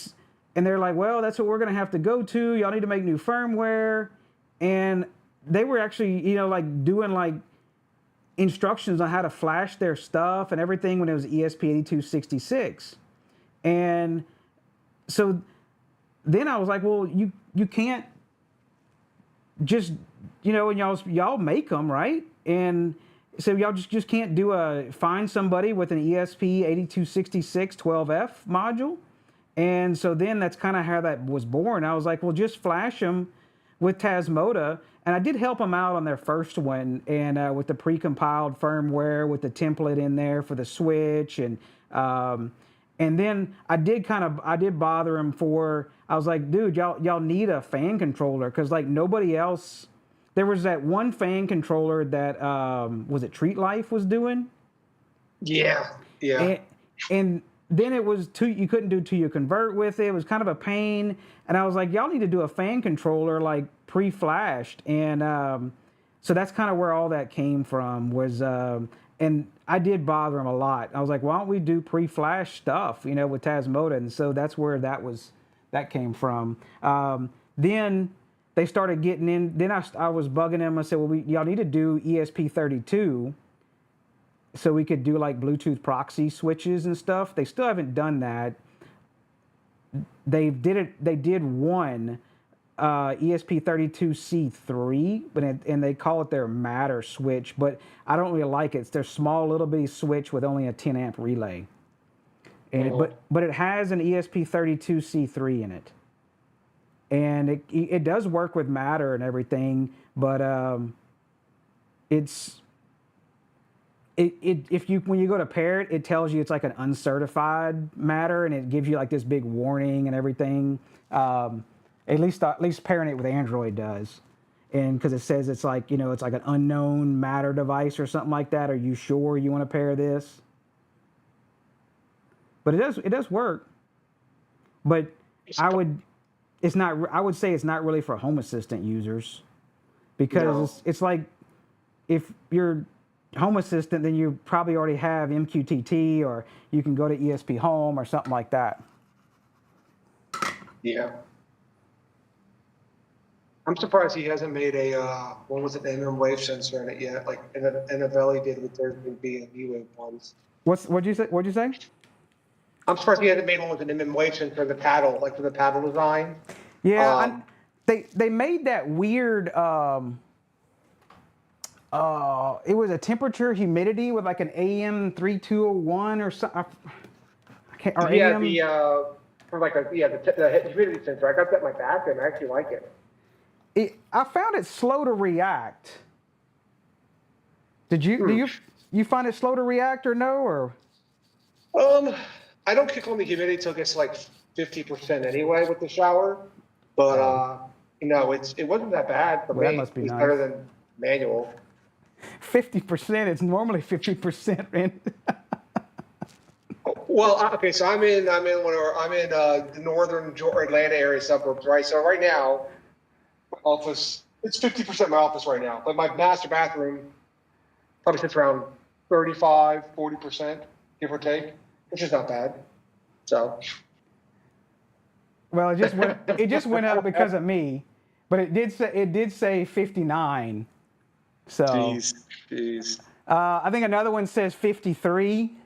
they're like, well, that's what we're going to have to go to. Y'all need to make new firmware. And they were actually, doing instructions on how to flash their stuff and everything when it was ESP32-S3. And so then I was like, well, you can't just, and y'all make them, right? And so y'all just can't find somebody with an ESP82-S3 12F module. And so then that's kind of how that was born. I was like, well, just flash them with Tasmota. And I did help them out on their first one, and with the pre-compiled firmware, with the template in there for the switch, and then I did bother them I was like, dude, y'all need a fan controller, because nobody else. There was that one fan controller that was it Treat Life was doing. Yeah. And then it was you couldn't do Tuya Convert with it. It was kind of a pain. And I was like, y'all need to do a fan controller pre-flashed. And so that's kind of where all that came from was, and I did bother them a lot. I was like, why don't we do pre-flash stuff, with Tasmota? And so that's where that came from. Then they started getting in. Then I was bugging them. I said, well, y'all need to do ESP32. So we could do Bluetooth proxy switches and stuff. They still haven't done that. They did one ESP32-S3, and they call it their matter switch, but I don't really like it. It's their small little bitty switch with only a 10 amp relay. And, but it has an ESP32-S3 in it. And it does work with matter and everything, but when you go to pair it, it tells you it's like an uncertified matter, and it gives you like this big warning and everything. At least pairing it with Android does, and because it says it's like it's like an unknown matter device or something like that. Are you sure you want to pair this? But it does work. But I would say it's not really for Home Assistant users, because it's like if you're Home Assistant, then you probably already have MQTT, or you can go to ESP Home or something like that. Yeah. I'm surprised he hasn't made a what was it, the MM wave sensor in it yet, like Innovelli did with their B and E wave ones. What'd you say? I'm surprised he hasn't made one with an MM wave sensor for the paddle, like for the paddle design. Yeah, they made that weird. It was a temperature humidity with like an AM3201 or something. For like the humidity sensor. I got that in my bathroom. I actually like it. I found it slow to react. Did you? Do you find it slow to react or no? Or I don't kick on the humidity till it gets like 50% anyway with the shower. But it wasn't that bad for me. That must be nice. Better than manual. 50%. It's normally 50%. Well, okay, so I'm in the northern Atlanta area suburbs, right? So right now, my office, it's 50% my office right now, but my master bathroom probably sits around 35, 40%, give or take, which is not bad. So. Well, it just went up because of me, but it did say 59. So. Jeez. I think another one says 53.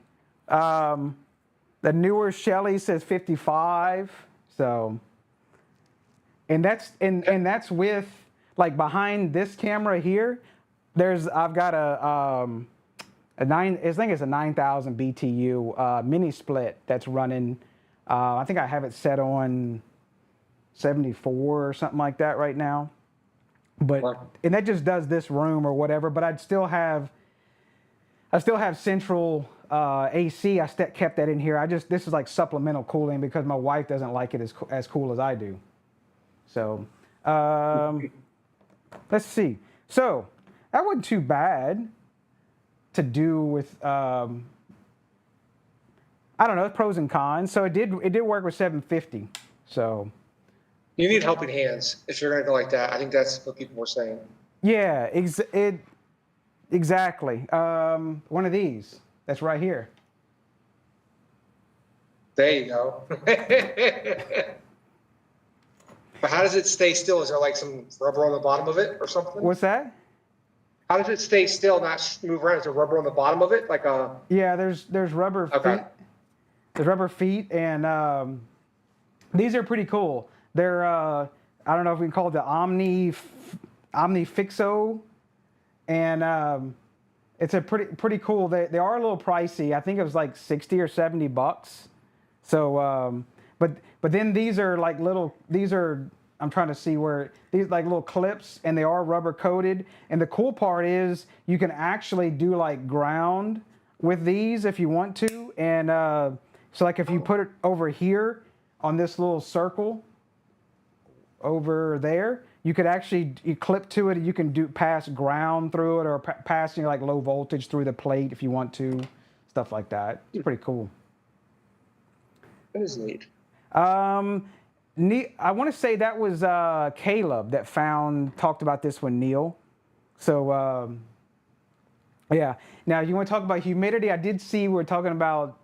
The newer Shelly says 55. So, and that's with, like, behind this camera here. I've got I think it's a 9,000 BTU mini split that's running. I think I have it set on 74 or something like that right now. And that just does this room or whatever. But I still have central AC. I kept that in here. This is like supplemental cooling because my wife doesn't like it as cool as I do. So let's see. So that wasn't too bad to do with. I don't know, pros and cons. So it did work with 750. So you need helping hands if you're going to go like that. I think that's what people were saying. Yeah, exactly. One of these. That's right here. There you go. But how does it stay still? Is there like some rubber on the bottom of it or something? What's that? How does it stay still, not move around? Is there rubber on the bottom of it, like a? Yeah, there's rubber feet. There's rubber feet, and these are pretty cool. They're I don't know if we can call it the Omni Fixo, and it's a pretty cool. They are a little pricey. I think it was like $60 or $70. So, but then these are like little. These are. I'm trying to see where these like little clips, and they are rubber coated. And the cool part is you can actually do like ground with these if you want to. And so like if you put it over here on this little circle over there, you could actually clip to it. You can pass ground through it, or pass like low voltage through the plate if you want to, stuff like that. It's pretty cool. That is neat. I want to say that was Caleb that talked about this with Neil. So yeah. Now you want to talk about humidity? I did see we're talking about.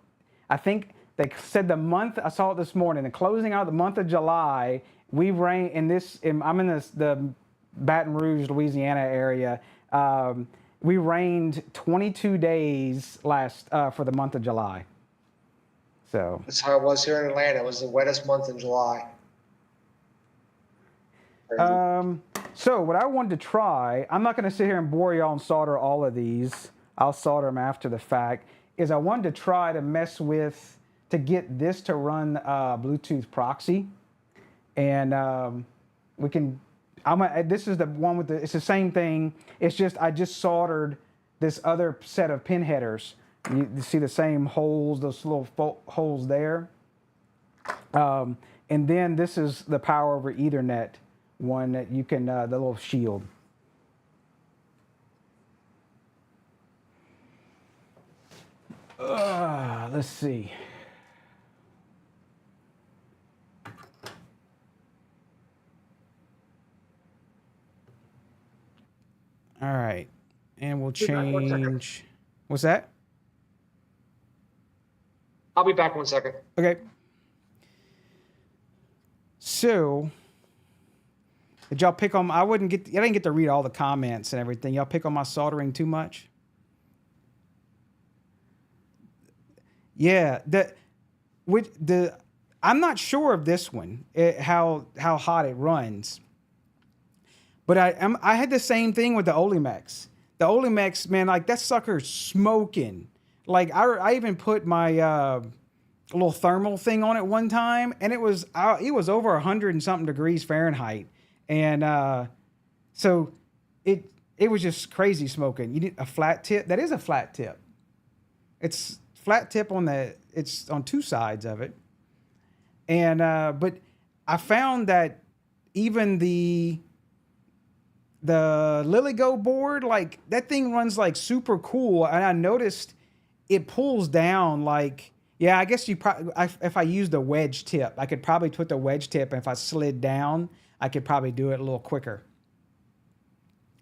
I think they said the month. I saw it this morning. The closing out of the month of July. I'm in the Baton Rouge, Louisiana area. We rained 22 days for the month of July. So that's how it was here in Atlanta. It was the wettest month in July. crazy. So what I wanted to try, I'm not going to sit here and bore y'all and solder all of these. I'll solder them after the fact. Is I wanted to try to mess with to get this to run Bluetooth proxy, and we can. This is the one with the. It's the same thing. It's just I just soldered this other set of pin headers. You see the same holes, those little holes there. And then this is the power over Ethernet one that you can, the little shield. Let's see. All right. And we'll Be back 1 second. change. What's that? I'll be back 1 second. Okay. So, did y'all pick on? I didn't get to read all the comments and everything. Y'all pick on my soldering too much? Yeah. I'm not sure of this one. How hot it runs. But I had the same thing with the Olimex. The Olimex, man, like that sucker's smoking. Like I even put my little thermal thing on it one time, and it was over 100 and something degrees Fahrenheit, and so it was just crazy smoking. You need a flat tip. That is a flat tip. It's flat tip it's on two sides of it, and but I found that even the LILYGO board, like that thing runs like super cool, and I noticed it pulls down like, yeah, I guess if I used a wedge tip, I could probably put the wedge tip, and if I slid down, I could probably do it a little quicker.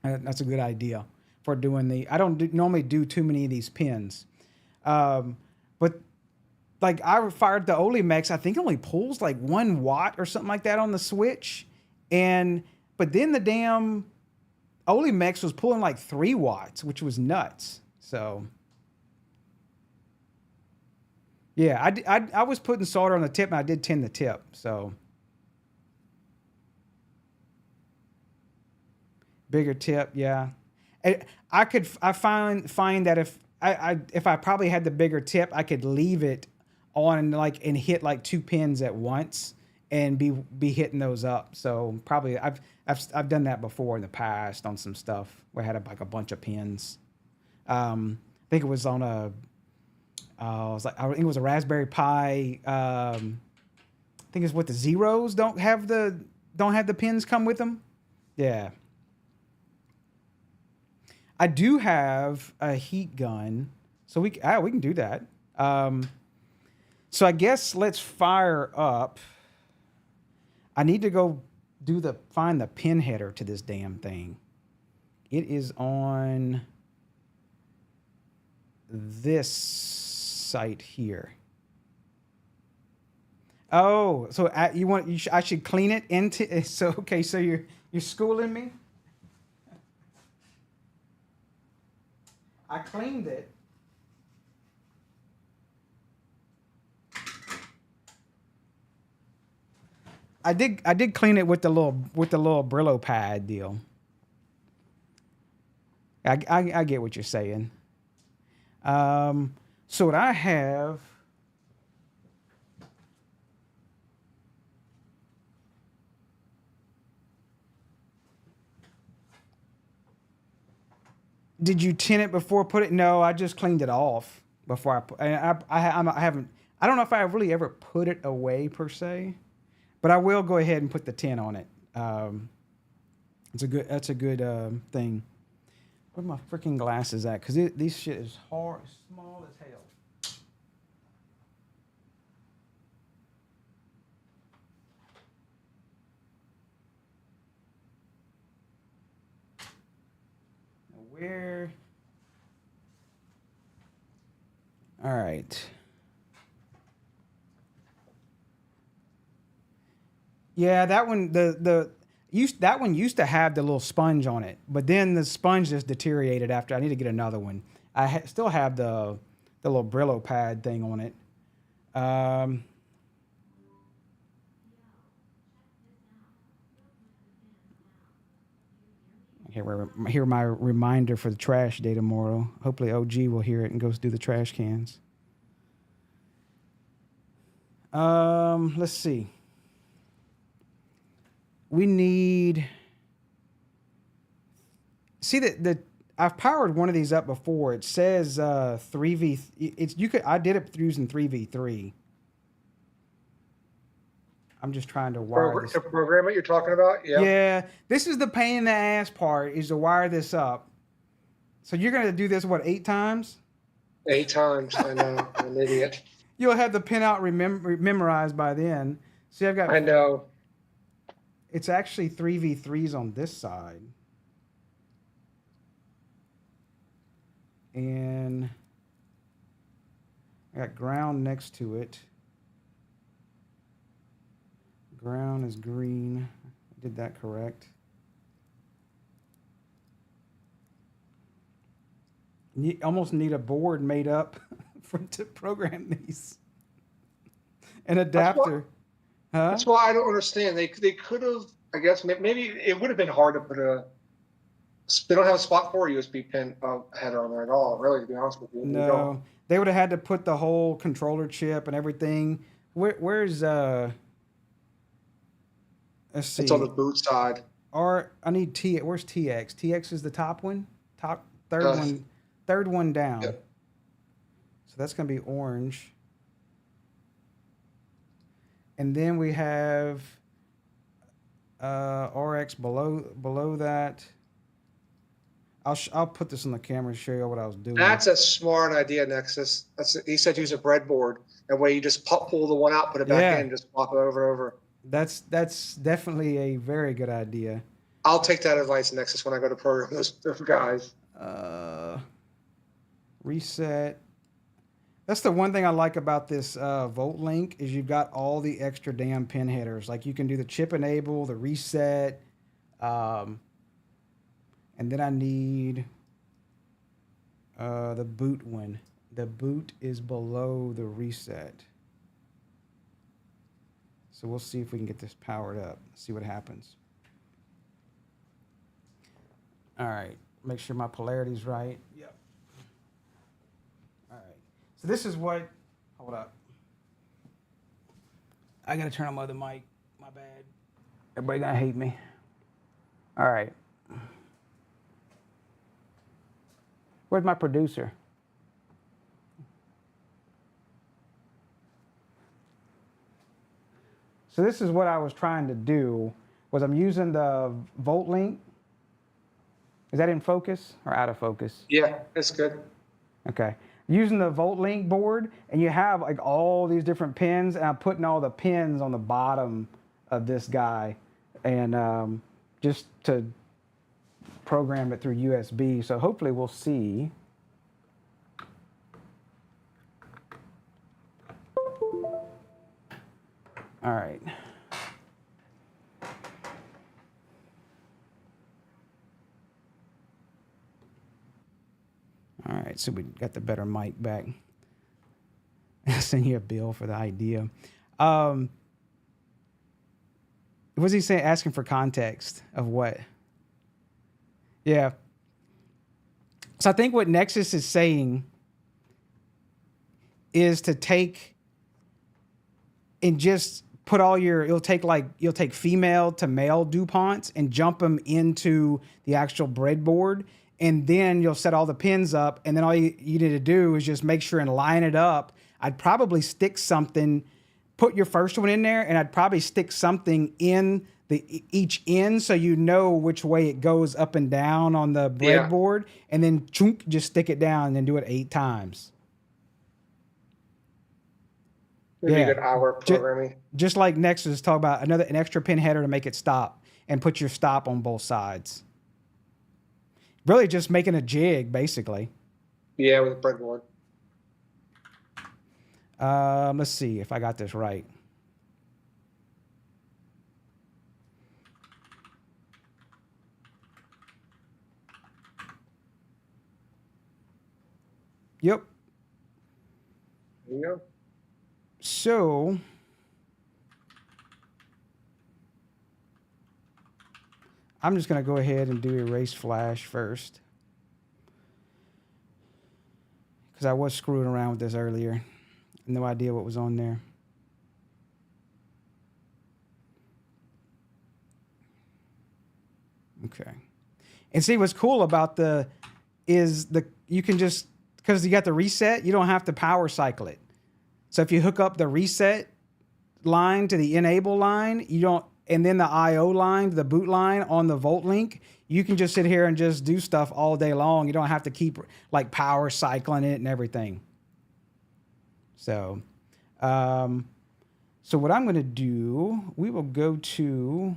That's a good idea for doing I don't normally do too many of these pins. But like I fired the Olimex, I think it only pulls like 1 watt or something like that on the switch. But then the damn Olimex was pulling like 3 watts, which was nuts. So yeah, I was putting solder on the tip, and I did tin the tip. So bigger tip, yeah. I find that if I probably had the bigger tip, I could leave it on and hit like 2 pins at once and be hitting those up. So probably I've done that before in the past on some stuff where I had like a bunch of pins. I think it was on I think it was a Raspberry Pi. I think it's what the zeros don't have the pins come with them. Yeah. I do have a heat gun, so we can do that. So I guess let's fire up. I need to go find the pin header to this damn thing. It is on this site here. Oh, so I should clean it into. So okay, so you're schooling me. I cleaned it. I did clean it with the little Brillo pad deal. I get what you're saying. So what I have. Did you tin it before put it? No, I just cleaned it off before I put. I haven't. I don't know if I really ever put it away per se, but I will go ahead and put the tin on it. That's a good thing. Where my freaking glasses at? Because this shit is hard, small as hell. Where? All right. Yeah, that one that one used to have the little sponge on it, but then the sponge just deteriorated after. I need to get another one. I still have the little Brillo pad thing on it. Hear my reminder for the trash day tomorrow. Hopefully OG will hear it and goes do the trash cans. Let's see. We need. See that I've powered one of these up before. It says 3v. It's you could. I did it using 3v3. I'm just trying to wire this. The program that you're talking about? Yeah. Yeah, this is the pain in the ass part, is to wire this up. So you're gonna do this, what, 8 times? 8 times. I know. I'm an idiot. You'll have the pinout memorized by then. See, I've got. I know. It's actually 3v3s on this side. And I got ground next to it. Ground is green. I did that correct. You almost need a board made up to program these. An adapter. That's why I don't understand. They could have, I guess, maybe it would have been hard to put a. They don't have a spot for a USB pin header on there at all, really, to be honest with you. No, they would have had to put the whole controller chip and everything. Where's let's see. It's on the boot side. Or I need T. Where's TX? TX is the top one. Third one down. Yep. So that's gonna be orange. And then we have RX below that. I'll put this on the camera to show you what I was doing. That's a smart idea, Nexus. He said use a breadboard, and where you just pull the one out, put it back in, just swap it over. That's definitely a very good idea. I'll take that advice, Nexus, when I go to program those guys. Reset. That's the one thing I like about this Volt Link is you've got all the extra damn pin headers. Like you can do the chip enable, the reset, and then I need the boot one. The boot is below the reset. So we'll see if we can get this powered up. See what happens. All right. Make sure my polarity's right. Yep. All right. So this is what. Hold up. I gotta turn on my other mic. My bad. Everybody gonna hate me. All right. Where's my producer? So this is what I was trying to do, was I'm using the Volt Link. Is that in focus or out of focus? Yeah, that's good. Okay. Using the Volt Link board, and you have like all these different pins, and I'm putting all the pins on the bottom of this guy, and just to program it through USB. So hopefully we'll see. All right. All right, so we got the better mic back. I'll send you a bill for the idea. What was he saying? Asking for context of what? Yeah. So I think what Nexus is saying is to take and just put all your, you'll take female to male DuPonts and jump them into the actual breadboard, and then you'll set all the pins up, and then all you need to do is just make sure and line it up. I'd probably stick something, put your first one in there, and I'd probably stick something in each end so you know which way it goes up and down on the breadboard, and then chunk, just stick it down and then do it 8 times. Maybe a good hour programming. Just like Nexus talk about an extra pin header to make it stop, and put your stop on both sides. Really just making a jig, basically. Yeah, with a breadboard. Let's see if I got this right. Yep. There you go. So I'm just going to go ahead and do erase flash first. Because I was screwing around with this earlier. No idea what was on there. Okay. And see what's cool about you can just, because you got the reset, you don't have to power cycle it. So if you hook up the reset line to the enable line, and then the IO line, the boot line on the Volt Link, you can just sit here and just do stuff all day long. You don't have to keep like power cycling it and everything. So, so what I'm going to do, we will go to,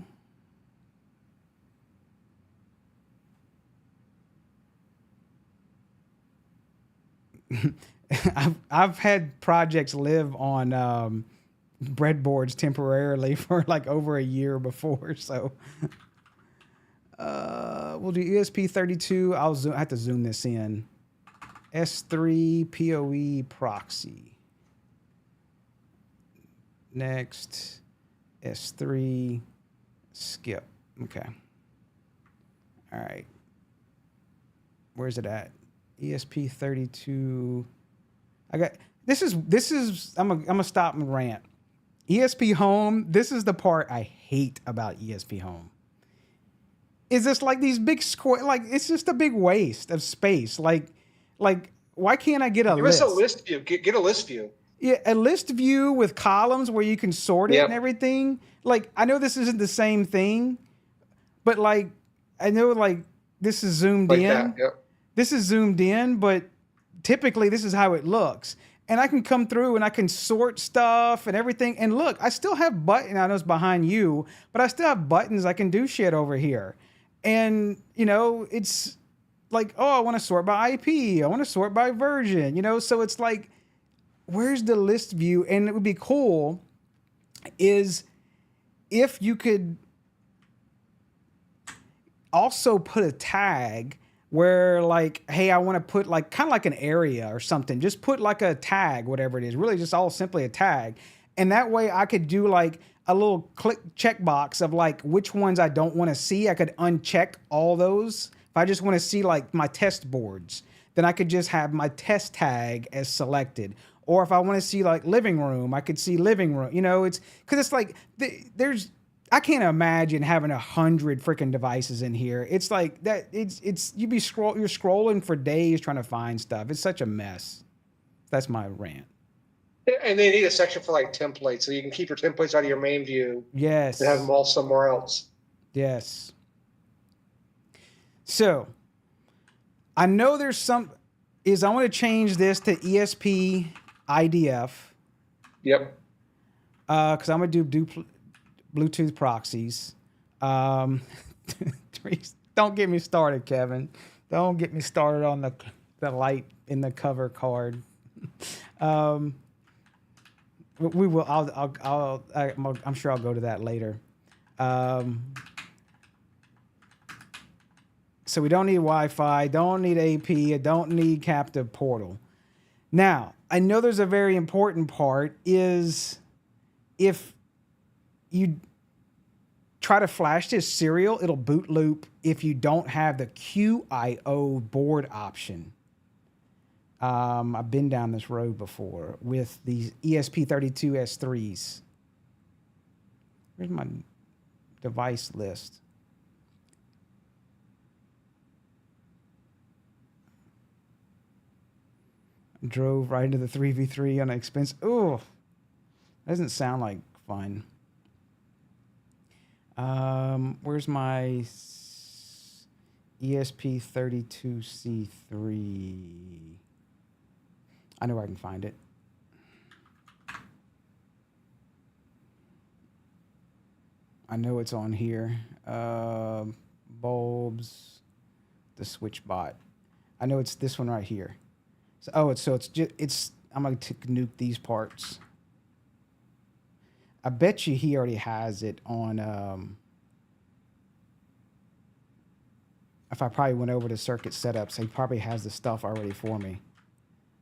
I've had projects live on breadboards temporarily for like over a year before. So we'll do ESP32. I have to zoom this in. S3 PoE proxy. Next, S3 skip. Okay. All right. Where's it at? ESP32. I got this is I'm gonna stop and rant. ESP home, this is the part I hate about ESP home. Is this like these big square, like it's just a big waste of space. Like why can't I get a list? Give us a list view. Get a list view. Yeah, a list view with columns where you can sort it and everything. Like, I know this isn't the same thing, but like, I know like this is zoomed Like in. that, yep. This is zoomed in, but typically this is how it looks. And I can come through and I can sort stuff and everything. And look, I still have buttons. I know it's behind you, but I still have buttons. I can do shit over here. And, you know, it's like, oh, I want to sort by IP. I want to sort by version, you know? So it's like, where's the list view? And it would be cool is if you could also put a tag where like, hey, I want to put like kind of like an area or something. Just put like a tag, whatever it is. Really just all simply a tag. And that way I could do like a little click checkbox of like which ones I don't want to see. I could uncheck all those. If I just want to see like my test boards, then I could just have my test tag as selected. Or if I want to see like living room, I could see living room. You know, it's because it's like I can't imagine having 100 freaking devices in here. It's like that. You're scrolling for days trying to find stuff. It's such a mess. That's my rant. And they need a section for like templates, so you can keep your templates out of your main view. Yes. And have them all somewhere else. Yes. So I know there's I want to change this to ESP IDF. Yep. Because I'm gonna do Bluetooth proxies. Don't get me started, Kevin. Don't get me started on the light in the cover card. We will. I'm sure I'll go to that later. So we don't need Wi-Fi, don't need AP, I don't need captive portal. Now, I know there's a very important part is if you try to flash this serial, it'll boot loop if you don't have the QIO board option. I've been down this road before with these ESP32-S3s. Where's my device list? Drove right into the 3v3 on an expense. Oh, doesn't sound like fun. Where's my ESP32C3? I know where I can find it. I know it's on here. Bulbs, the switch bot. I know it's this one right here. I'm going to nuke these parts. I bet you he already has it on, if I probably went over to circuit setups, he probably has the stuff already for me.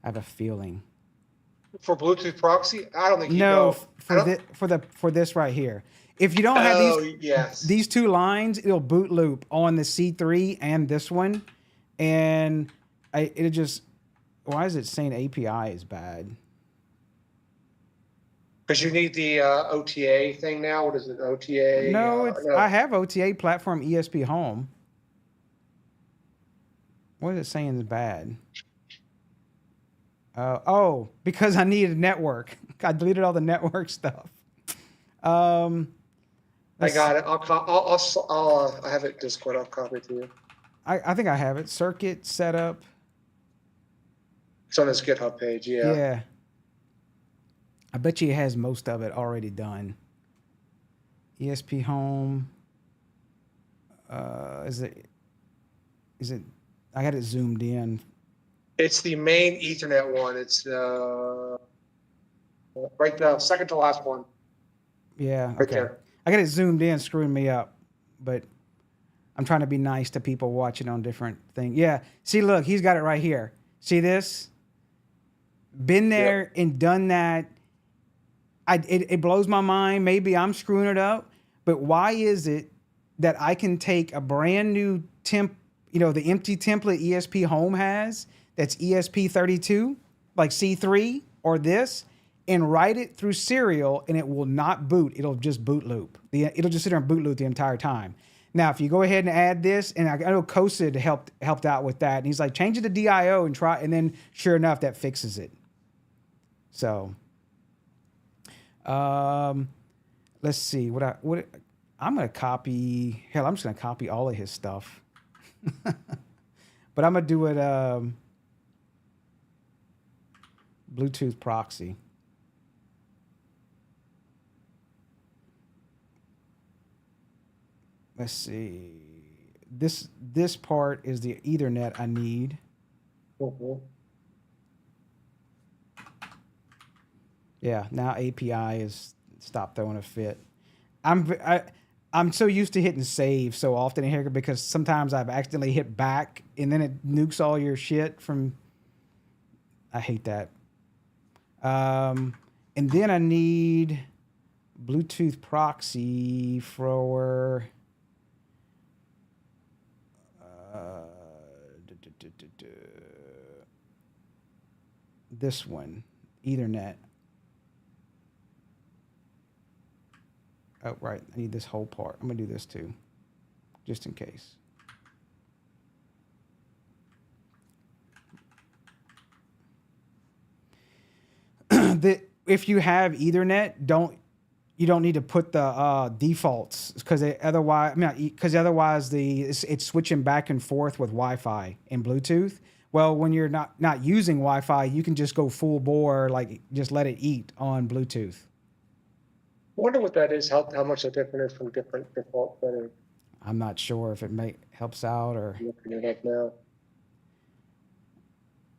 I have a feeling. For Bluetooth proxy, I don't think you No, know. I don't, for this right here. If you don't have oh yes. these two lines, it'll boot loop on the C3 and this one, and it'll just. Why is it saying API is bad? Because you need the OTA thing now. What is it? OTA? No, I No. have OTA platform ESP home. What is it saying is bad? Oh, because I needed a network. I deleted all the network stuff. I Let's- got it. I have it in Discord. I'll copy it to you. I think I have it. Circuit setup. It's on his GitHub page. Yeah. Yeah. I bet you it has most of it already done. ESP home. Is it? I got it zoomed in. It's the main Ethernet one. It's right the second to last one. Yeah. Right Okay. there. I got it zoomed in, screwing me up, but I'm trying to be nice to people watching on different things. Yeah. See, look, he's got it right here. See this? Been there and done that. It blows my mind. Maybe I'm screwing it up, but why is it that I can take a brand new the empty template ESP Home has, that's ESP32, like C3 or this, and write it through serial, and it will not boot. It'll just boot loop. It'll just sit there and boot loop the entire time. Now, if you go ahead and add this, and I know Kosid helped out with that, and he's like, change it to DIO and try, and then sure enough, that fixes it. So, let's see what I'm gonna copy. Hell, I'm just gonna copy all of his stuff, but I'm gonna do it Bluetooth proxy. Let's see. This part is the Ethernet I need. Mhm. Yeah, now API is stopped throwing a fit. I'm so used to hitting save so often in here because sometimes I've accidentally hit back and then it nukes all your shit from. I hate that. And then I need Bluetooth proxy for. This one, Ethernet. Oh, right. I need this whole part. I'm going to do this too, just in case. If you have Ethernet, you don't need to put the defaults because otherwise it's switching back and forth with Wi-Fi and Bluetooth. Well, when you're not using Wi-Fi, you can just go full bore, like just let it eat on Bluetooth. I wonder what that is. How much the difference is from different default settings. I'm not sure if it helps out or. I'm looking it up now.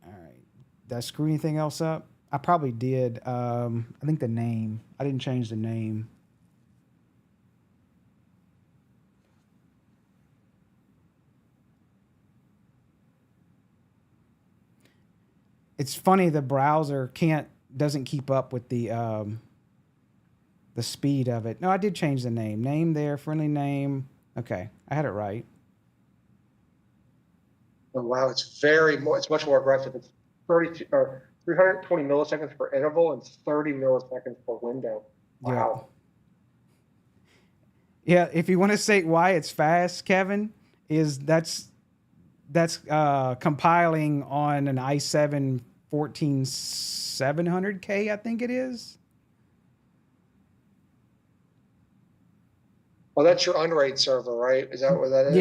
All right. Did I screw anything else up? I probably did. I think the name. I didn't change the name. It's funny the browser doesn't keep up with the speed of it. No, I did change the name. Name there, friendly name. Okay, I had it right. Oh wow, it's much more aggressive. It's 320 milliseconds per interval and 30 milliseconds per window. Wow. Yeah, if you want to say why it's fast, Kevin, that's compiling on an i7 14700K, I think it is. Well, that's your Unraid server, right? Is that what that is?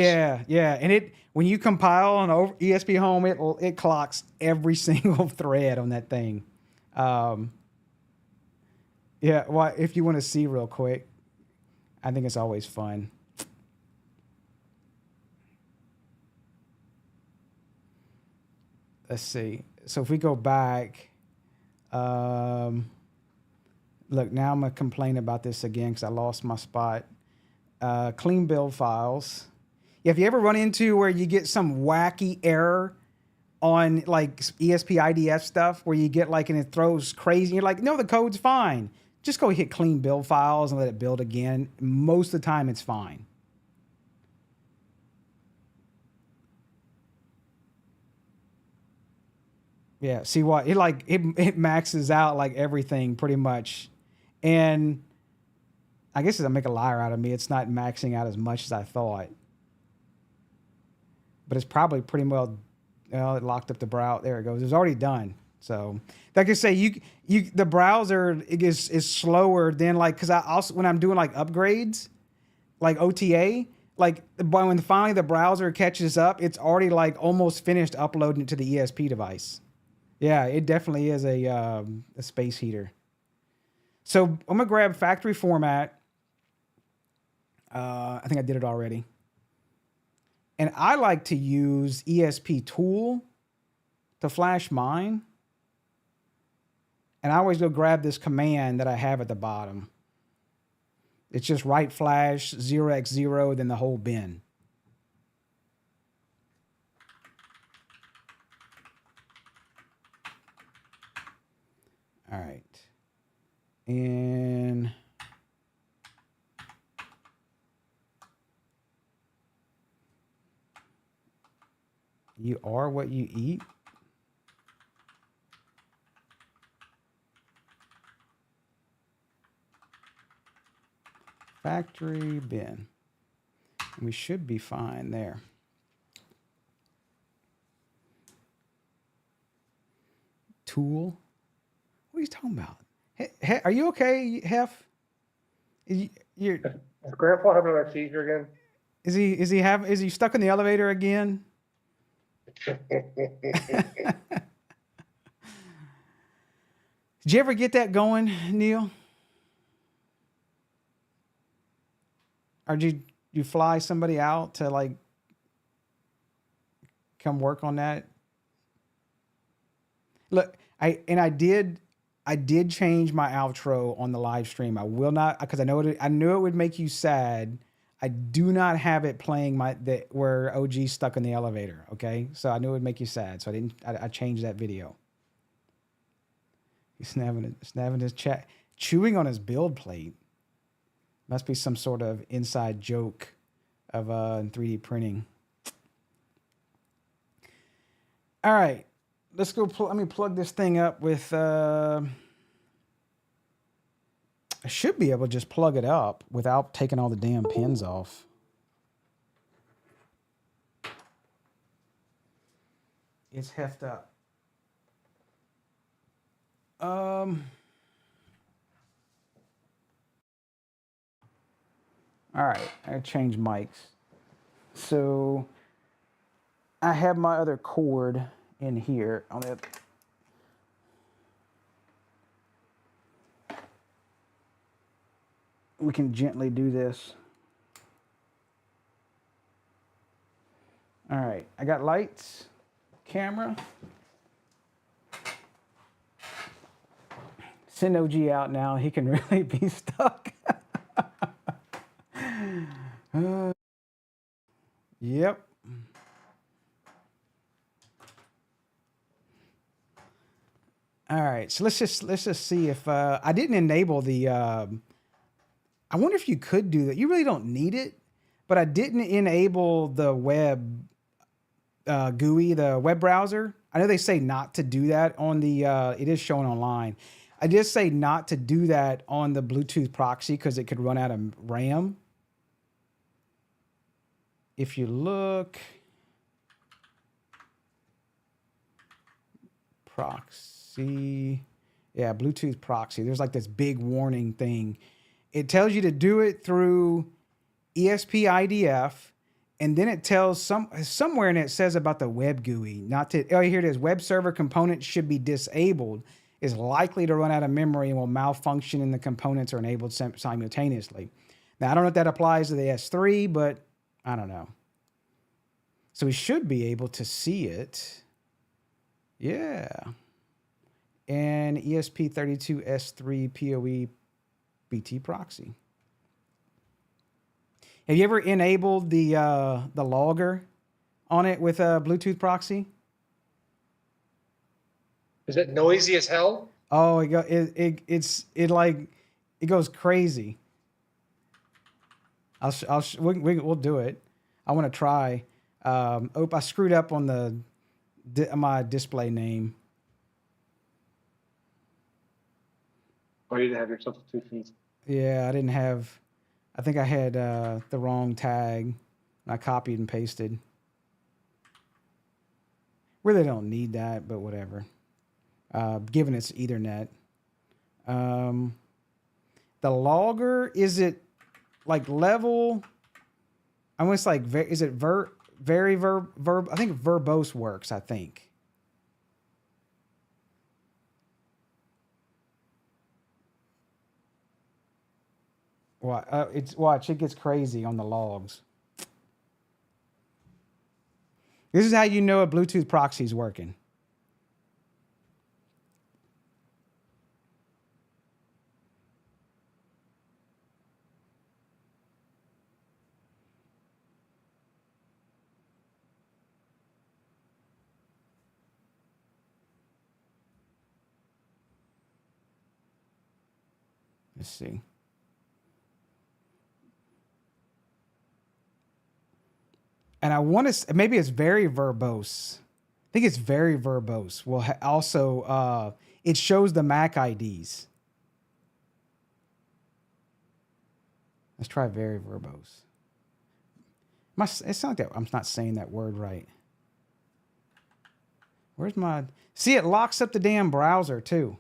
Yeah, and when you compile on ESP Home, it clocks every single thread on that thing. Yeah, well, if you want to see real quick, I think it's always fun. Let's see. So if we go back, look, now I'm gonna complain about this again because I lost my spot. Clean build files. If you ever run into where you get some wacky error on like ESP IDF stuff where you get like, and it throws crazy. You're like, no, the code's fine. Just go hit clean build files and let it build again. Most of the time it's fine. Yeah, see what it maxes out like everything pretty much. And I guess it'll make a liar out of me. It's not maxing out as much as I thought. But it's probably pretty well it locked up the browser. There it goes. It's already done. So like I say, the browser is slower than like, because I also, when I'm doing like upgrades, like OTA, like when finally the browser catches up, it's already like almost finished uploading it to the ESP device. Yeah, it definitely is a space heater. So I'm gonna grab factory format. I think I did it already. And I like to use ESP tool to flash mine. And I always go grab this command that I have at the bottom. It's just right flash 0x0, then the whole bin. All right. And you are what you eat. Factory bin. And we should be fine there. Tool. What are you talking about? Hey, are you okay, Hef? Is Grandpa having another seizure again? Is he stuck in the elevator again? Did you ever get that going, Neil? Or did you fly somebody out to like come work on that? Look, I did change my outro on the live stream. I will not, because I knew it would make you sad. I do not have it playing where OG's stuck in the elevator. Okay, so I knew it would make you sad, so I changed that video. He's snapping his chat, chewing on his build plate. Must be some sort of inside joke of 3D printing. All right, let's go. Let me plug this thing up with. I should be able to just plug it up without taking all the damn pins off. It's heft up. All right, I changed mics. So I have my other cord in here on the. We can gently do this. All right, I got lights, camera. Send OG out now. He can really be stuck. Yep. All right, so let's just see if I didn't enable the. I wonder if you could do that. You really don't need it, but I didn't enable the web GUI, the web browser. I know they say not to do that on the. It is showing online. I just say not to do that on the Bluetooth proxy because it could run out of RAM. If you look, proxy, yeah, Bluetooth proxy. There's like this big warning thing. It tells you to do it through ESP IDF, and then it tells somewhere in it says about the web GUI. Not to. Oh, here it is. Web server components should be disabled. Is likely to run out of memory and will malfunction, and the components are enabled simultaneously. Now, I don't know if that applies to the S3, but I don't know. So we should be able to see it. Yeah. And ESP32-S3 PoE BT proxy. Have you ever enabled the logger on it with a Bluetooth proxy? Is it noisy as hell? Oh, it goes crazy. We'll do it. I want to try. I screwed up on my display name. Or you didn't have your substitutions? Yeah, I didn't have. I think I had the wrong tag. I copied and pasted. Really don't need that, but whatever. Given it's Ethernet. The logger, is it like level? I want to like, is it verb? I think verbose works, I think. Watch, it gets crazy on the logs. This is how you know a Bluetooth proxy is working. Let's see. And I want to, maybe it's very verbose. I think it's very verbose. Well, also, it shows the MAC IDs. Let's try very verbose. It sounds like I'm not saying that word right. Where's my... See, it locks up the damn browser, too.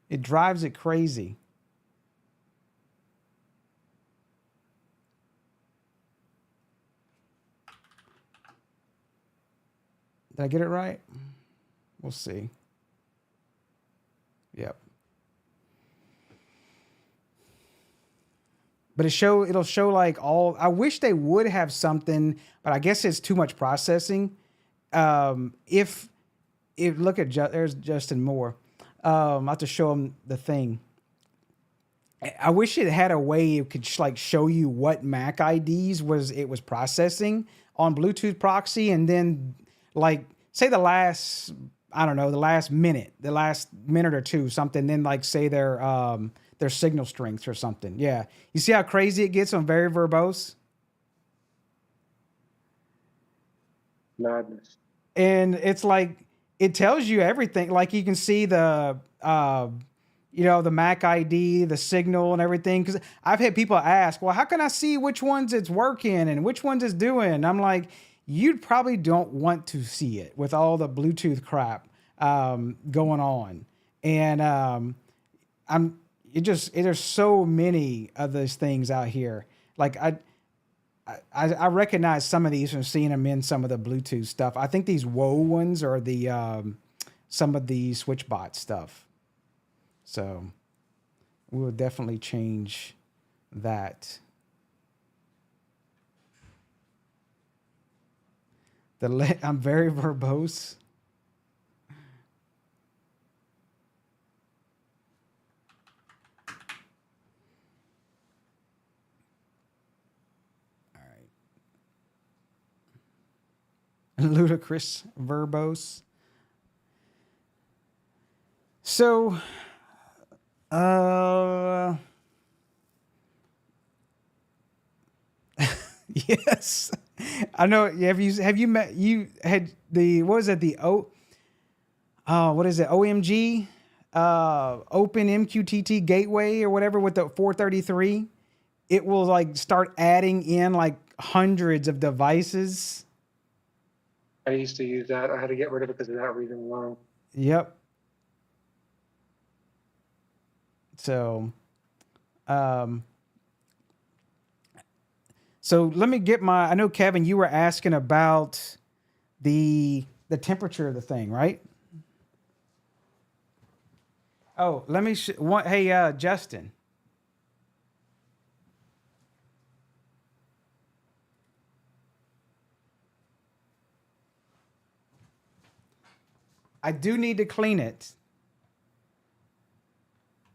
It drives it crazy. Did I get it right? We'll see. Yep. But it'll show like all... I wish they would have something, but I guess it's too much processing. If look at there's Justin Moore. I'll have to show him the thing. I wish it had a way it could like show you what MAC IDs it was processing on Bluetooth proxy, and then like say the last minute or two, something, then like say their signal strengths or something. Yeah, you see how crazy it gets on very verbose. Madness. And it's like it tells you everything. Like you can see the the MAC ID, the signal, and everything. Because I've had people ask, well, how can I see which ones it's working and which ones it's doing? And I'm like, you probably don't want to see it with all the Bluetooth crap going on. And there's so many of those things out here. Like I recognize some of these from seeing them in some of the Bluetooth stuff. I think these Woe ones are the some of the SwitchBot stuff. So we will definitely change that. I'm very verbose. All right. Ludicrous verbose. So, yes, I know. Have you met? You had what is it? What is it? OMG, Open MQTT Gateway or whatever with the 433. It will like start adding in like hundreds of devices. I used to use that. I had to get rid of it because of that reason alone. Yep. So, so let me get I know, Kevin, you were asking about the temperature of the thing, right? Oh, let me, hey, Justin. I do need to clean it.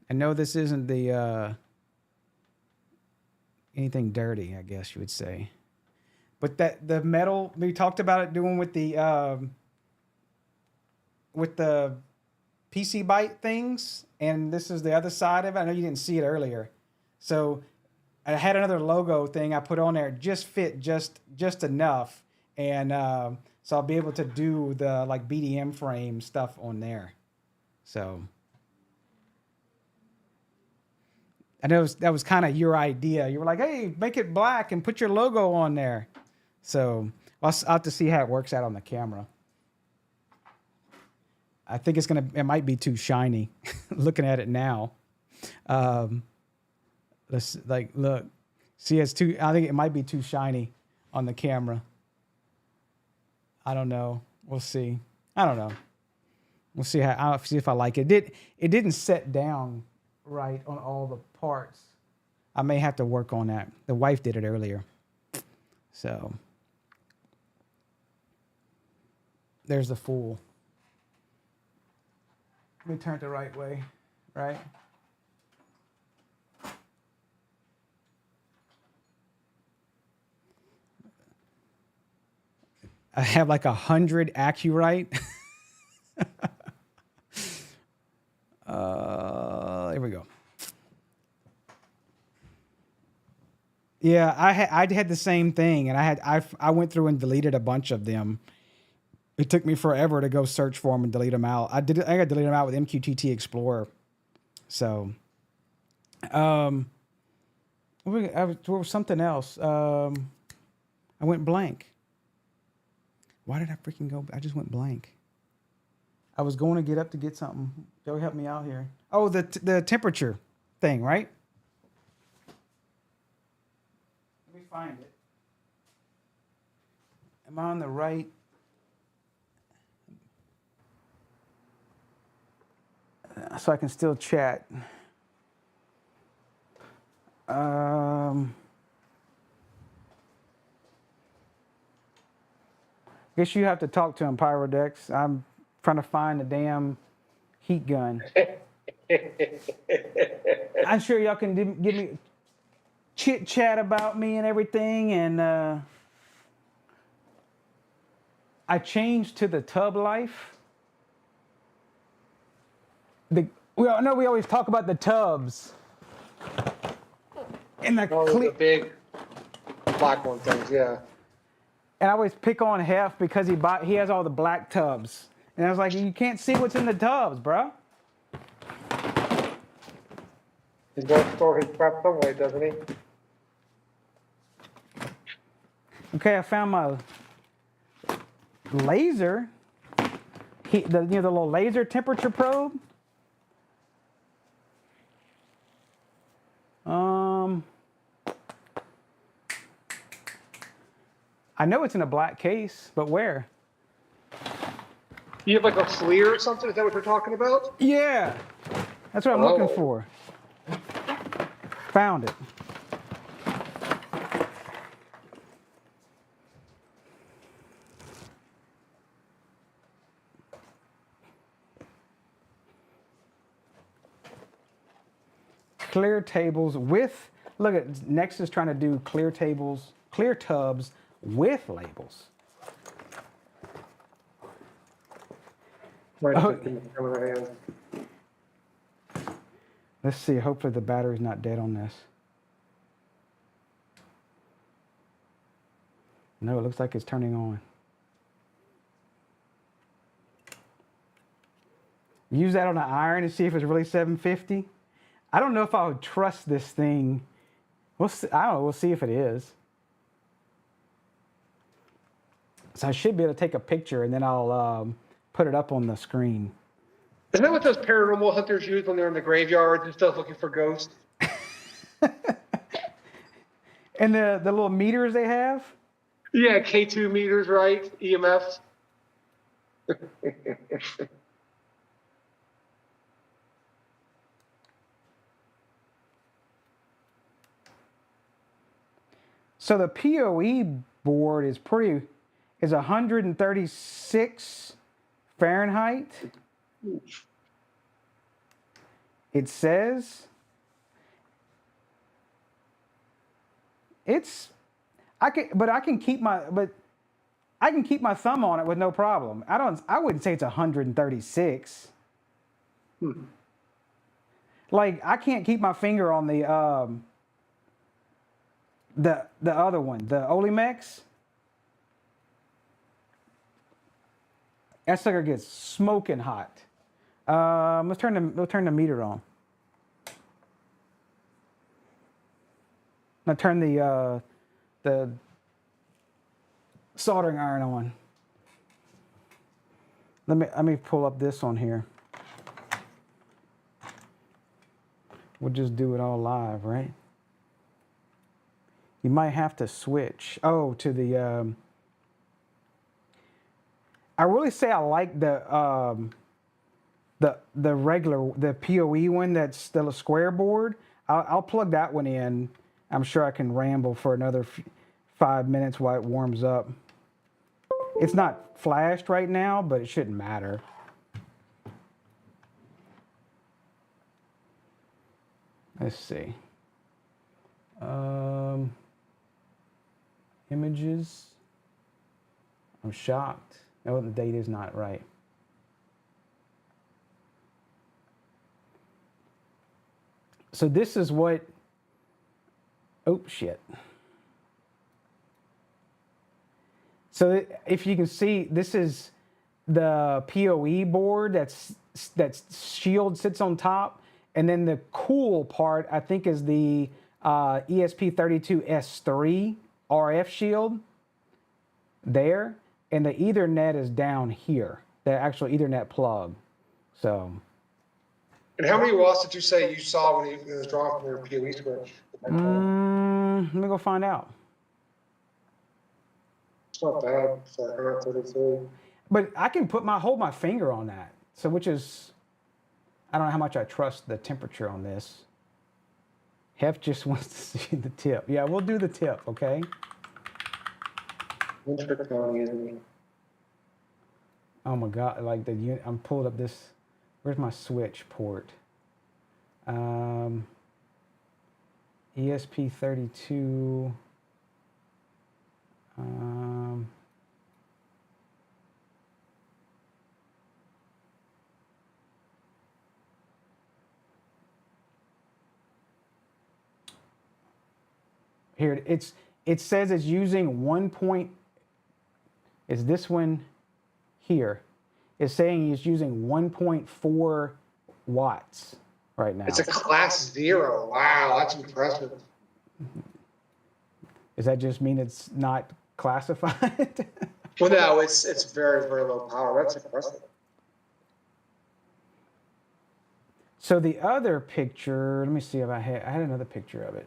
I know this isn't the anything dirty, I guess you would say. But that the metal we talked about it doing with the PC Byte things, and this is the other side of it. I know you didn't see it earlier, so I had another logo thing I put on there, just fit just enough, and so I'll be able to do the like BDM frame stuff on there. So I know that was kind of your idea. You were like, "Hey, make it black and put your logo on there." So I'll have to see how it works out on the camera. I think it might be too shiny looking at it now. Let's look, see, I think it might be too shiny on the camera. I don't know. We'll see. I don't know. We'll see I'll see if I like it. It didn't set down right on all the parts. I may have to work on that. The wife did it earlier. So there's the Fool. Let me turn it the right way, right? I have like 100 Accurite. Here we go. Yeah, I had the same thing, and I went through and deleted a bunch of them. It took me forever to go search for them and delete them out. I got to delete them out with MQTT Explorer. So, there was something else. I went blank. Why did I freaking go? I just went blank. I was going to get up to get something. Joey, help me out here. Oh, the temperature thing, right? Let me find it. Am I on the right? So I can still chat. Guess you have to talk to him, Pyrodex. I'm trying to find the damn heat gun. I'm sure y'all can give me chit chat about me and everything. And I changed to the tub life. We always talk about the tubs. And the big black one things, yeah. And I always pick on Hef because he has all the black tubs. And I was like, you can't see what's in the tubs, bro. He's going to store his crap somewhere, doesn't he? Okay, I found my laser. The little laser temperature probe. I know it's in a black case, but where? You have like a FLIR or something? Is that what you're talking about? Yeah, that's what I'm looking for. Found it. Clear tables with, look at, Next is trying to do clear tubs with labels. Let's see, hopefully the battery's not dead on this. No, it looks like it's turning on. Use that on an iron and see if it's really 750. I don't know if I would trust this thing. We'll see, I don't know, we'll see if it is. So I should be able to take a picture and then I'll put it up on the screen. Isn't that what those paranormal hunters use when they're in the graveyard and stuff looking for ghosts? And the little meters they have? Yeah, K2 meters, right? EMFs. So the PoE board is 136 Fahrenheit. It says I can keep my thumb on it with no problem. I wouldn't say it's 136. Like I can't keep my finger on the other one, the Olimex. That sucker gets smoking hot. Let's turn the meter on. Now turn the soldering iron on. Let me pull up this on here. We'll just do it all live, right? You might have to switch. Oh, to the. I really say I like the regular PoE one that's still a square board. I'll plug that one in. I'm sure I can ramble for another 5 minutes while it warms up. It's not flashed right now, but it shouldn't matter. Let's see. Images. I'm shocked. No, the date is not right. So this is what, oh shit. So if you can see, this is the PoE board that's shield sits on top. And then the cool part, I think, is the ESP32-S3 RF shield there. And the Ethernet is down here, the actual Ethernet plug. So. And how many watts did you say you saw when it was drawn from your PoE switch? Let me go find out. It's not bad. It's like 132. But I can hold my finger on that. So which is, I don't know how much I trust the temperature on this. Hef just wants to see the tip. Yeah, we'll do the tip, okay? Oh my God, like the unit, I'm pulling up this, where's my switch port? ESP32, here, it says it's using 1 point, is this one here? It's saying it's using 1.4 watts right now. It's a class 0. Wow, that's impressive. Does that just mean it's not classified? Well, no, it's very, very low power. That's impressive. So the other picture, let me see if I had another picture of it.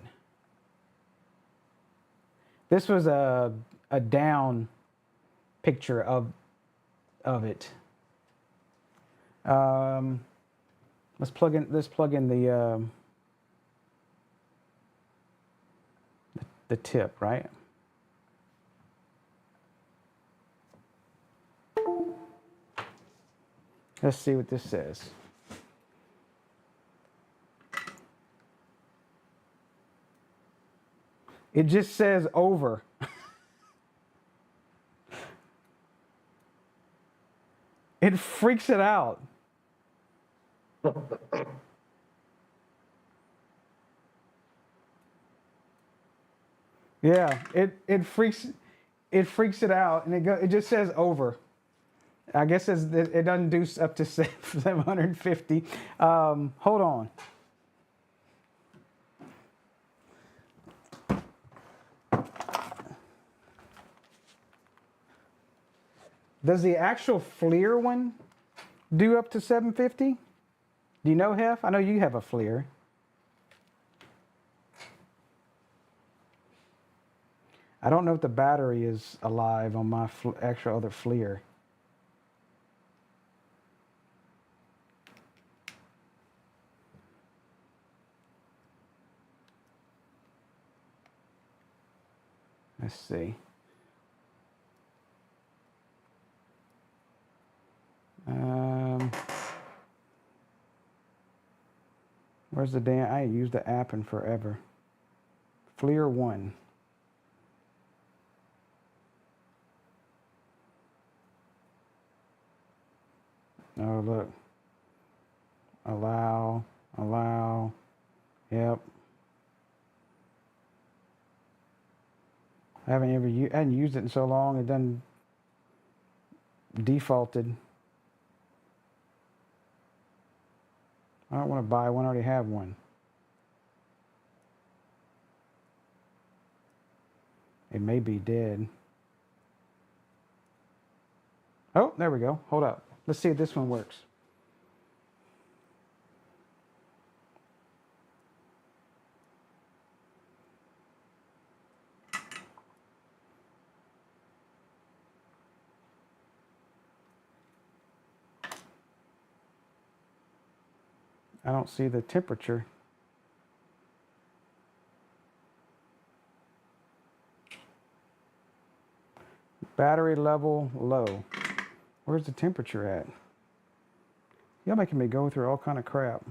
This was a down picture of it. Let's plug in the tip, right? Let's see what this says. It just says over. It freaks it out. Yeah, it freaks it out, and it just says over. I guess it doesn't do up to 750. Hold on. Does the actual FLIR one do up to 750? Do you know, Hef? I know you have a FLIR. I don't know if the battery is alive on my actual other FLIR. Let's see. Where's the damn? I ain't used the app in forever. FLIR 1. Oh, look. Allow. Yep. I hadn't used it in so long. It done defaulted. I don't want to buy one. I already have one. It may be dead. Oh, there we go. Hold up. Let's see if this one works. I don't see the temperature. Battery level low. Where's the temperature at? Y'all making me go through all kind of crap.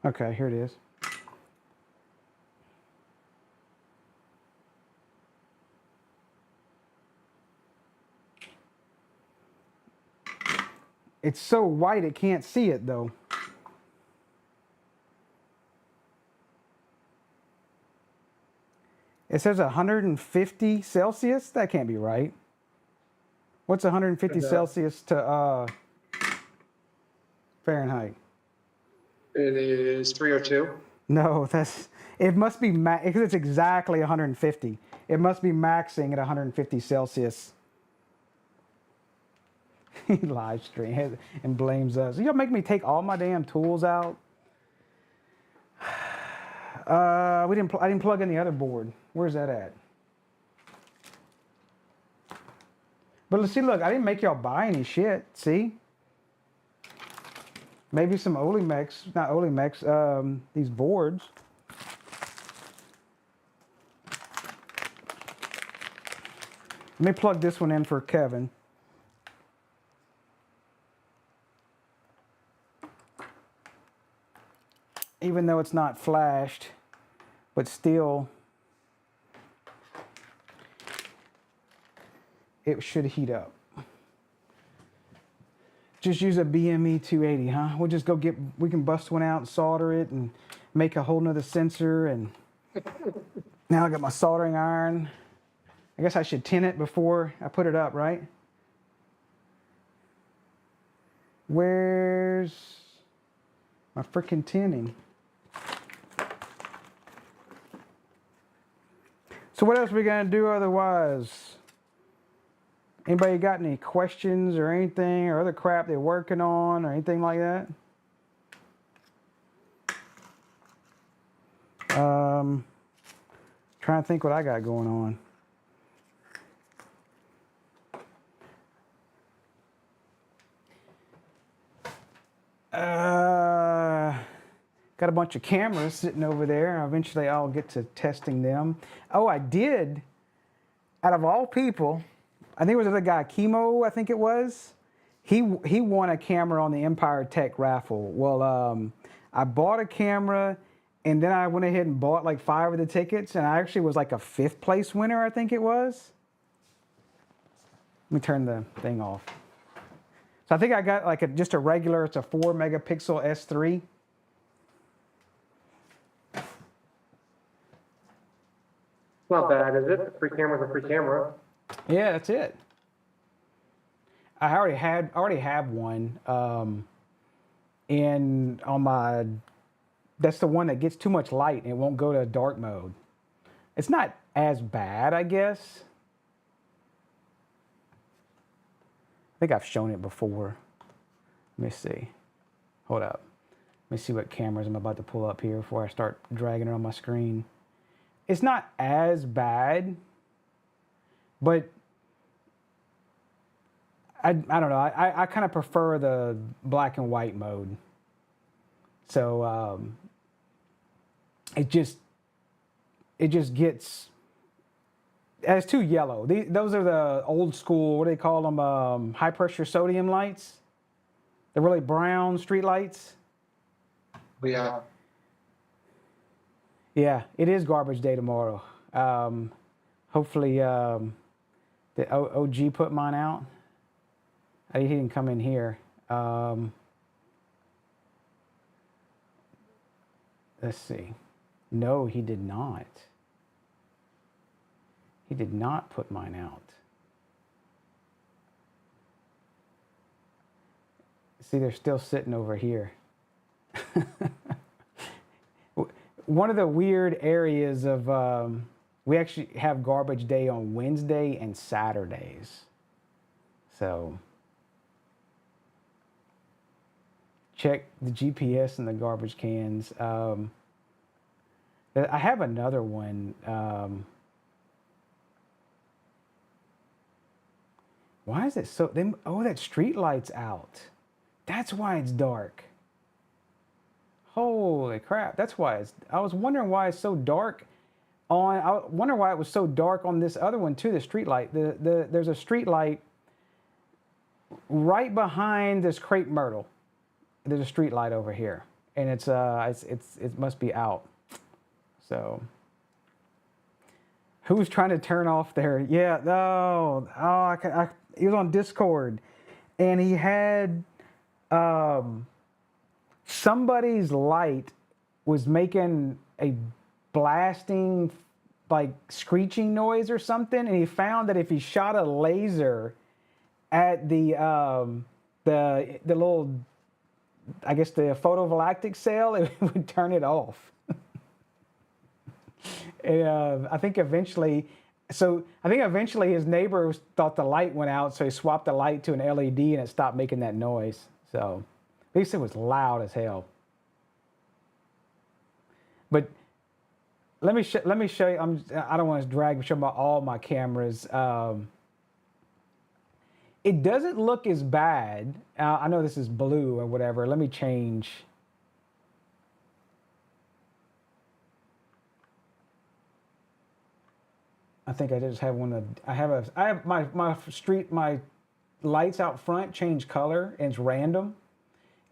Okay, here it is. It's so white it can't see it though. It says 150 Celsius. That can't be right. What's 150 Celsius to Fahrenheit? It is 302. No, it must be because it's exactly 150. It must be maxing at 150 Celsius. He live stream and blames us. Y'all make me take all my damn tools out. I didn't plug in the other board. Where's that at? But let's see, look, I didn't make y'all buy any shit. See? Maybe some Olimex, not Olimex, these boards. Let me plug this one in for Kevin. Even though it's not flashed, but still, it should heat up. Just use a BME 280, huh? We'll just go we can bust one out and solder it and make a whole nother sensor. And now I got my soldering iron. I guess I should tin it before I put it up, right? Where's my freaking tinning? So what else are we gonna do otherwise? Anybody got any questions or anything or other crap they're working on or anything like that? Trying to think what I got going on. Got a bunch of cameras sitting over there. Eventually I'll get to testing them. Oh, I did. Out of all people, I think it was the other guy, Chemo, I think it was. He won a camera on the Empire Tech raffle. Well, I bought a camera and then I went ahead and bought like 5 of the tickets and I actually was like a 5th place winner, I think it was. Let me turn the thing off. So I think I got like just a regular, it's a 4 megapixel S3. Not bad, is it? Free camera's a free camera. Yeah, that's it. I already have one, and on my, that's the one that gets too much light and it won't go to dark mode. It's not as bad, I guess. I think I've shown it before. Let me see. Hold up. Let me see what cameras I'm about to pull up here before I start dragging it on my screen. It's not as bad, but I don't know. I kind of prefer the black and white mode. So it just gets, it's too yellow. Those are the old school, what do they call them? High pressure sodium lights. They're really brown street lights. Yeah. Yeah, it is garbage day tomorrow. Hopefully, the OG put mine out. He didn't come in here. Let's see. No, he did not. He did not put mine out. See, they're still sitting over here. One of the weird areas of, we actually have garbage day on Wednesday and Saturdays. So check the GPS and the garbage cans. I have another one. Why is it so? Oh, that street light's out. That's why it's dark. Holy crap! That's why it's. I was wondering why it's so dark. I wonder why it was so dark on this other one too. The street light. There's a street light right behind this crepe myrtle. There's a street light over here, and it must be out. So, who's trying to turn off there? Yeah, no, he was on Discord, and he had somebody's light was making a blasting, like screeching noise or something, and he found that if he shot a laser at the little, I guess the photovoltaic cell, it would turn it off. And, I think eventually his neighbors thought the light went out, so he swapped the light to an LED and it stopped making that noise. So at least it was loud as hell. But let me show you. I don't want to show about all my cameras. It doesn't look as bad. I know this is blue or whatever. Let me change. I think I just have one of. I have my lights out front change color, and it's random.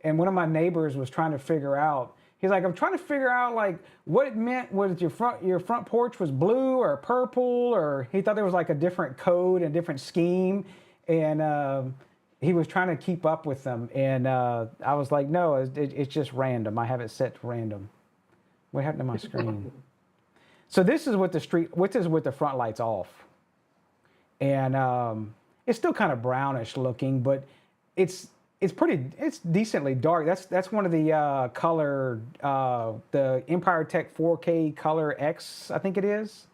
And one of my neighbors was trying to figure out. He's like, I'm trying to figure out like what it meant. Was your front porch was blue or purple, or he thought there was like a different code and different scheme, and he was trying to keep up with them. And I was like, no, it's just random. I have it set to random. What happened to my screen? So this is with the front lights off, and it's still kind of brownish looking, but it's decently dark. That's one of the color, the Empire Tech 4K Color X, I think it is.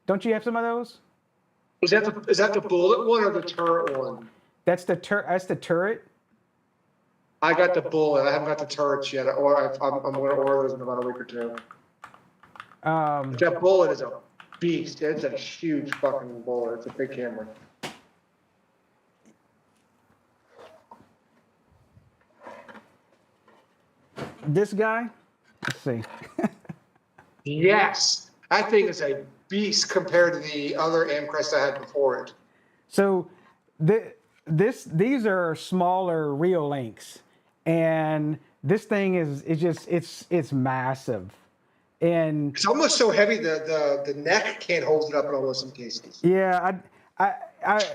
Don't you have some of those? Is that the bullet one or the turret one? That's the turret. I got the bullet. I haven't got the turrets yet. Or I'm going to order those in about a week or two. That bullet is a beast. It's a huge fucking bullet. It's a big camera. This guy. Let's see. Yes, that thing is a beast compared to the other Amcrest I had before it. So these are smaller Rio Links, and this thing it's massive, and it's almost so heavy the neck can't hold it up in almost some cases. Yeah,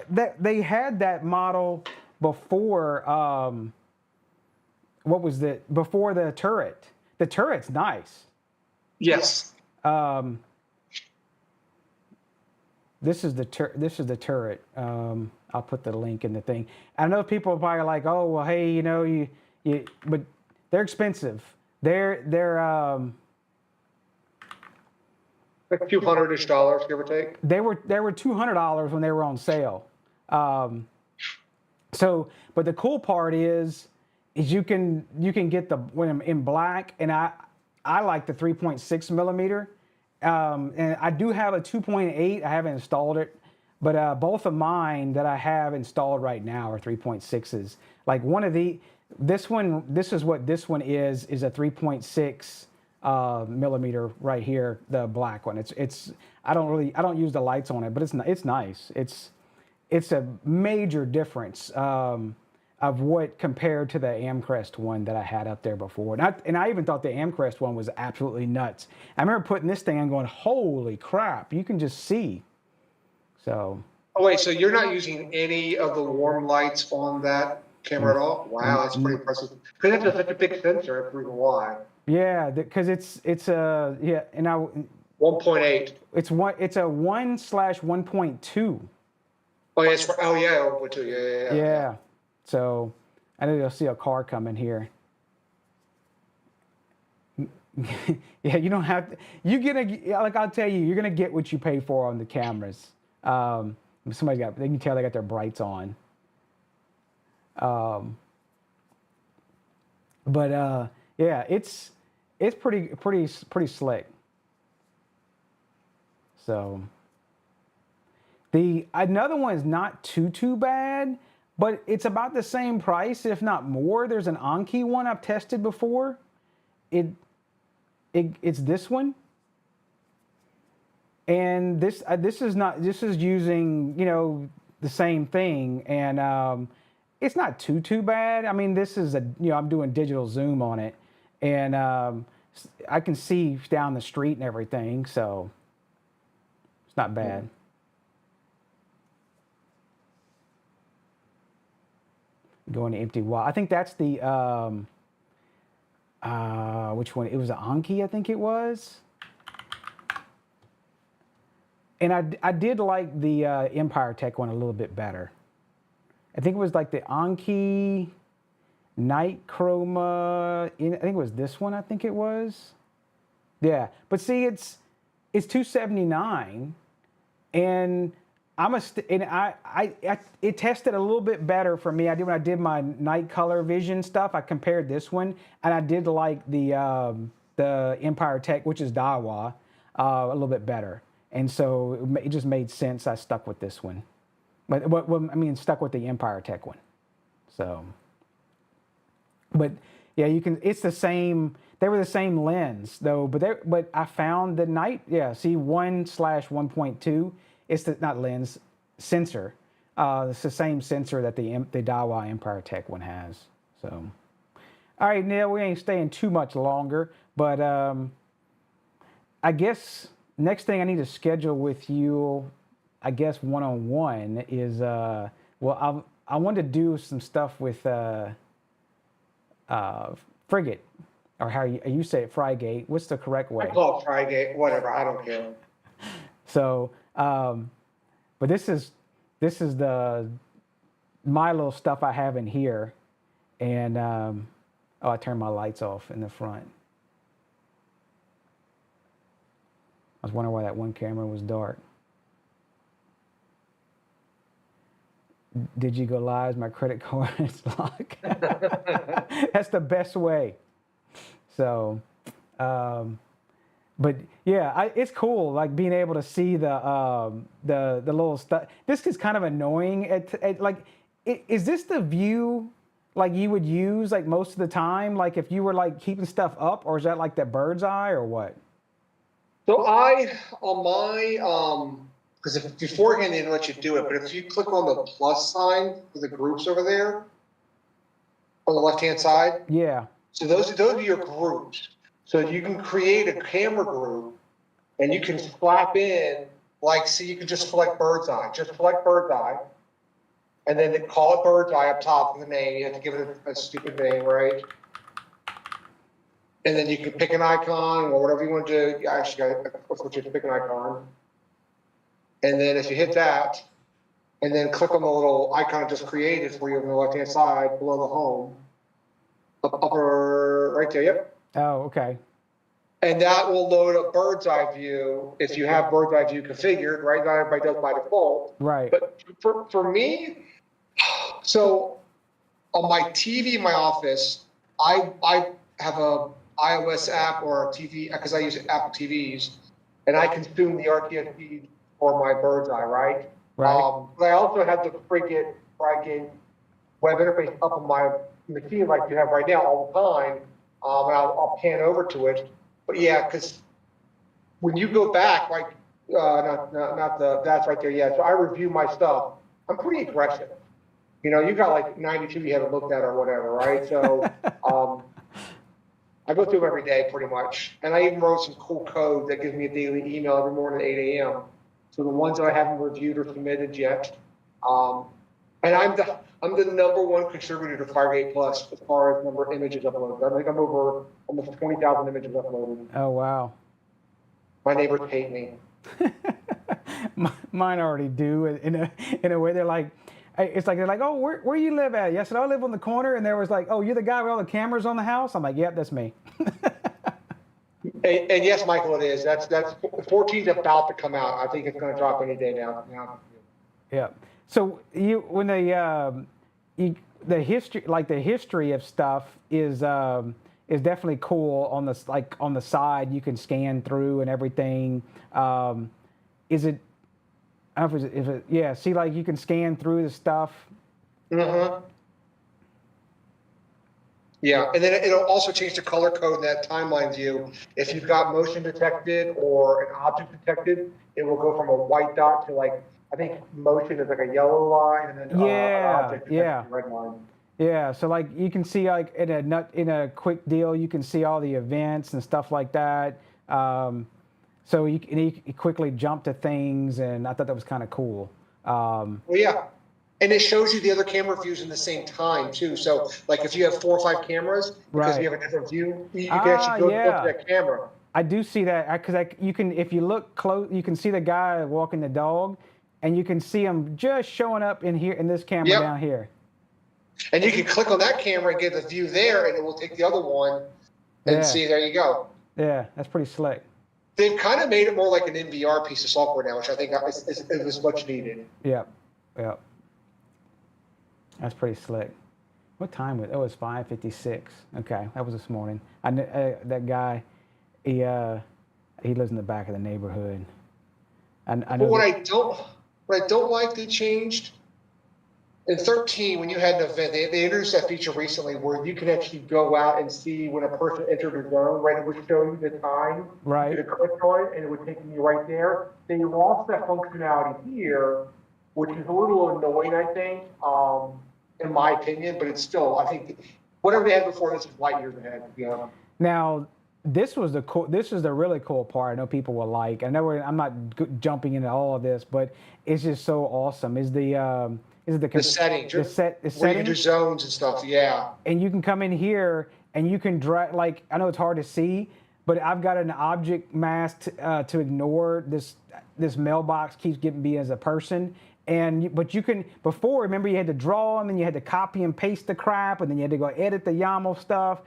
they had that model before. What was that? Before the turret. The turret's nice. Yes. This is the turret. I'll put the link in the thing. I know people are probably like, oh well, hey, you know, you but they're expensive. They're like $200-ish, give or take. They were $200 when they were on sale. So, but the cool part is you can get the when in black, and I like the 3.6 millimeter. And I do have a 2.8. I haven't installed it, but both of mine that I have installed right now are 3.6s. Like this is what this one is a 3.6 millimeter right here, the black one. I don't use the lights on it, but it's nice. It's a major difference. of what compared to the Amcrest one that I had up there before. And I even thought the Amcrest one was absolutely nuts. I remember putting this thing on going, holy crap, you can just see. So. Oh, wait, so you're not using any of the warm lights on that camera at all? Wow, that's pretty impressive. Because it's such a big sensor, that's the reason why. Yeah, because it's a, yeah, and 1.8. it's a 1/1.2. Oh, yeah, oh, yeah, 1.2, yeah. Yeah. So I know you'll see a car coming here. Yeah, you don't have to, like I'll tell you, you're gonna get what you pay for on the cameras. They can tell they got their brights on. Yeah, it's pretty slick. So another one is not too bad, but it's about the same price, if not more. There's an Anki one I've tested before. It's this one. And this is using, the same thing, and it's not too bad. I mean, this is I'm doing digital zoom on it, and I can see down the street and everything, so it's not bad. Going to empty wall. I think that's the which one? It was an Anki, I think it was. And I did like the Empire Tech one a little bit better. I think it was like the Anki Night Chroma. I think it was this one. I think it was. Yeah, but see, it's $279, and it tested a little bit better for me. When I did my night color vision stuff. I compared this one, and I did like the Empire Tech, which is Daiwa, a little bit better. And so it just made sense. I stuck with this one, but stuck with the Empire Tech one. So, but yeah, it's the same. They were the same lens though, but I found the night. Yeah, see 1/1.2. It's not lens, sensor. It's the same sensor that the Daiwa Empire Tech one has. So, all right, Neil, we ain't staying too much longer, but I guess. Next thing I need to schedule with you, I guess one-on-one is I want to do some stuff with Frigate, or how you say it, Frigate. What's the correct way? I call it Frigate, whatever. I don't care. So, but this is my little stuff I have in here, and I turned my lights off in the front. I was wondering why that one camera was dark. Did you go live? My credit card is locked. That's the best way. So, but yeah, it's cool. Like being able to see the little stuff. This is kind of annoying. Is this the view like you would use like most of the time? Like if you were like keeping stuff up, or is that like the bird's eye or what? So on my, because beforehand they let you do it, but if you click on the plus sign for the groups over there, on the left-hand side. Yeah. So those are your groups. So you can create a camera group, and you can slap in, you can just select bird's eye. Just select bird's eye, and then call it bird's eye up top of the name. You have to give it a stupid name, right? And then you can pick an icon or whatever you want to do. I want you to pick an icon. And then if you hit that, and then click on the little icon just created for you on the left-hand side below the home, upper right there, yep. Oh, okay. And that will load up bird's eye view if you have bird's eye view configured, right? Not everybody does by default. Right. But for me, so on my TV in my office, I have a iOS app or a TV, because I use Apple TVs, and I consume the RTS feed for my bird's eye, right? Right. But I also have the Frigate web interface up on my machine like you have right now all the time, and I'll pan over to it. But yeah, because when you go back, like, that's right there, yeah. So I review my stuff. I'm pretty aggressive. You know, you got like 92 you haven't looked at or whatever, right? So I go through them every day pretty much. And I even wrote some cool code that gives me a daily email every morning at 8 a.m. So the ones that I haven't reviewed or submitted yet. Um, and I'm the number one contributor to Frigate Plus as far as number of images uploaded. I think I'm over almost 20,000 images uploaded. Oh, wow. My neighbors hate me. Mine already do in a way. They're like, they're like, oh, where you live at? Yes, I said, I live on the corner. And there was like, oh, you're the guy with all the cameras on the house? I'm like, yep, that's me. And yes, Michael, it is. That's 14's about to come out. I think it's going to drop any day now. Yeah. So when the history of stuff is definitely cool on the side. You can scan through and everything. Is it? I don't know if it, yeah. See, like you can scan through the stuff. Mm-hmm. Yeah, and then it'll also change the color code in that timeline view. If you've got motion detected or an object detected, it will go from a white dot to like, I think motion is like a yellow line, and then an object detected is a red line. Yeah, so like you can see like in a quick deal, you can see all the events and stuff like that. So you quickly jump to things, and I thought that was kind of cool. Well, yeah. And it shows you the other camera views in the same time too. So like if you have 4 or 5 cameras, because you have a different view, you can actually go to that camera. I do see that because you can, if you look close, you can see the guy walking the dog, and you can see him just showing up in here in this camera down here. And you can click on that camera and get the view there, and it will take the other one and see. There you go. Yeah, that's pretty slick. They've kind of made it more like an NVR piece of software now, which I think is much needed. Yeah. That's pretty slick. What time was it? Oh, it was 5:56. Okay, that was this morning. I knew, that guy, he lives in the back of the neighborhood. I know. What I don't like they changed in 13 when you had an event. They introduced that feature recently where you can actually go out and see when a person entered the zone. Right, it would show you the time. Right. You could click on it and it would take you right there. They lost that functionality here, which is a little annoying, I think. In my opinion, but it's still, I think, whatever they had before, this is light years ahead. Now, this is the really cool part. I know people will like. I know I'm not jumping into all of this, but it's just so awesome. Is the settings? The where you can do zones and stuff. Yeah. And you can come in here and you can drag. Like, I know it's hard to see, but I've got an object mask to ignore. This mailbox keeps getting me as a person. But you can, before, remember you had to draw them and you had to copy and paste the crap, and then you had to go edit the YAML stuff.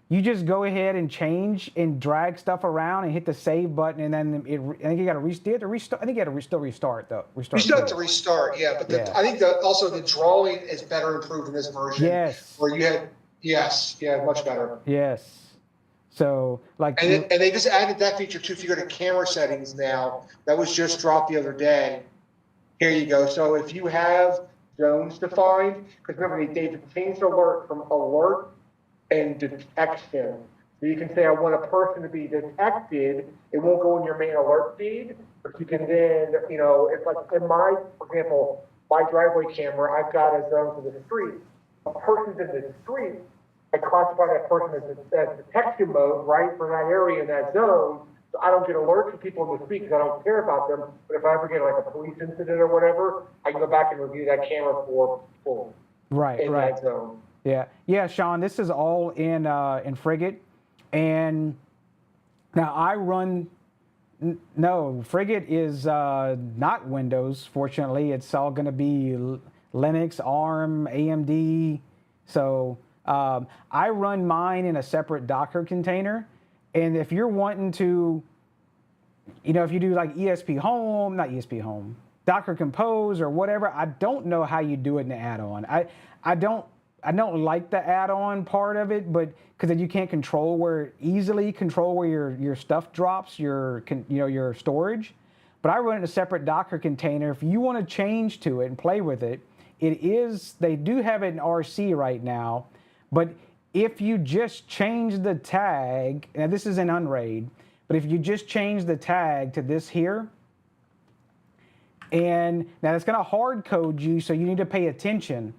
You just go ahead and change and drag stuff around and hit the save button, and then I think you got to restart. I think you got to still restart though. You still have to restart, yeah. But I think also the drawing is better improved in this version. Yes. Where you had, much better. Yes. So like, and they just added that feature too. If you go to camera settings now, that was just dropped the other day. Here you go. So if you have zones defined, because remember they changed alert from alert and detection. So you can say I want a person to be detected. It won't go in your main alert feed, but you can then, it's like in for example, my driveway camera, I've got a zone for the street. A person's in the street, I classify that person as detection mode, right, for that area in that zone. So I don't get alerts of people in the street because I don't care about them. But if I ever get like a police incident or whatever, I can go back and review that camera for people in that zone. Yeah, Sean. This is all in Frigate, and now I run. No, Frigate is not Windows. Fortunately, it's all going to be Linux, ARM, AMD. So I run mine in a separate Docker container. And if you're wanting to, if you do like not ESP Home, Docker Compose or whatever, I don't know how you do it in the add-on. I don't like the add-on part of it, but because then you can't easily control where your stuff drops, your storage. But I run it in a separate Docker container. If you want to change to it and play with it, they do have it in RC right now, but if you just change the tag, and this is in Unraid, but if you just change the tag to this here, And now it's going to hard code you, so you need to pay attention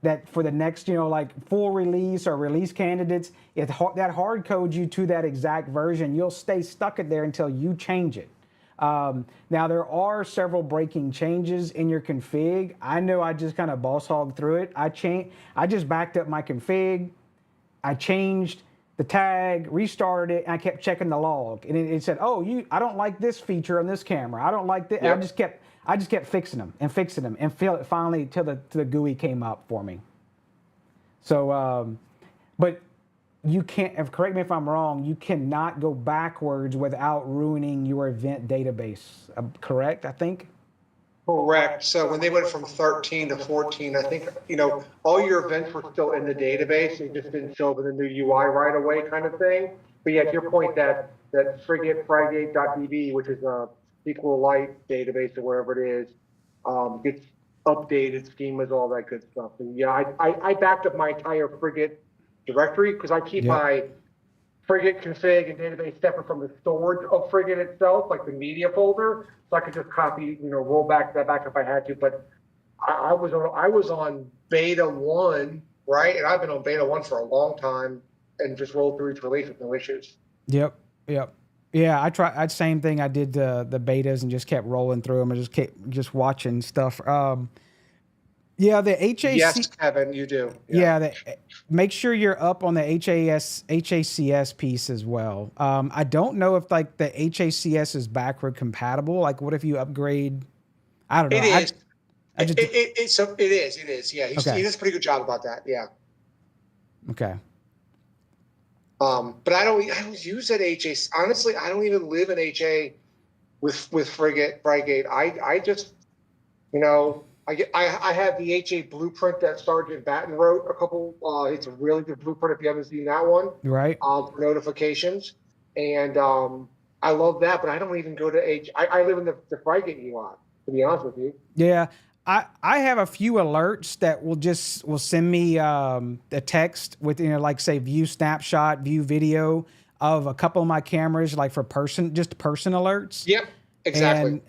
that for the next, like full release or release candidates, if that hard codes you to that exact version, you'll stay stuck in there until you change it. Now there are several breaking changes in your config. I know I just kind of boss hog through it. I just backed up my config. I changed the tag, restarted it, and I kept checking the log. And it said, "Oh, I don't like this feature on this camera. I don't like this." Yep. I just kept fixing them and finally till the GUI came up for me. So, but you can't. Correct me if I'm wrong. You cannot go backwards without ruining your event database. Correct? I think. Correct. So when they went from 13 to 14, I think, all your events were still in the database. It just didn't show up in the new UI right away kind of thing. But yeah, to your point, that Frigate.db, which is a SQLite database or wherever it is, gets updated, schemas, all that good stuff. And yeah, I backed up my entire Frigate directory because I keep my Frigate config and database separate from the storage of Frigate itself, like the media folder, so I could just copy, roll back that back if I had to. But I was on beta 1, right? And I've been on beta 1 for a long time and just rolled through each release with no issues. Yep. Yeah, I tried. Same thing. I did the betas and just kept rolling through them and just kept watching stuff. Yeah, the HAC. Yes, Kevin, you do. Yeah, make sure you're up on the HACS piece as well. I don't know if like the HACS is backward compatible. Like, what if you upgrade? I don't know. It is. It is. Yeah, he does a pretty good job about that. Yeah. Okay. But I don't use that HA. Honestly, I don't even live in HA with Frigate. I just, I have the HA blueprint that Sergeant Batten wrote a couple. It's a really good blueprint if you haven't seen that one. Right. For notifications, and I love that. But I don't even go to H. I live in the Frigate UI. To be honest with you. Yeah. I have a few alerts that will send me a text with, like say view snapshot, view video of a couple of my cameras, like for person alerts. Yep, exactly.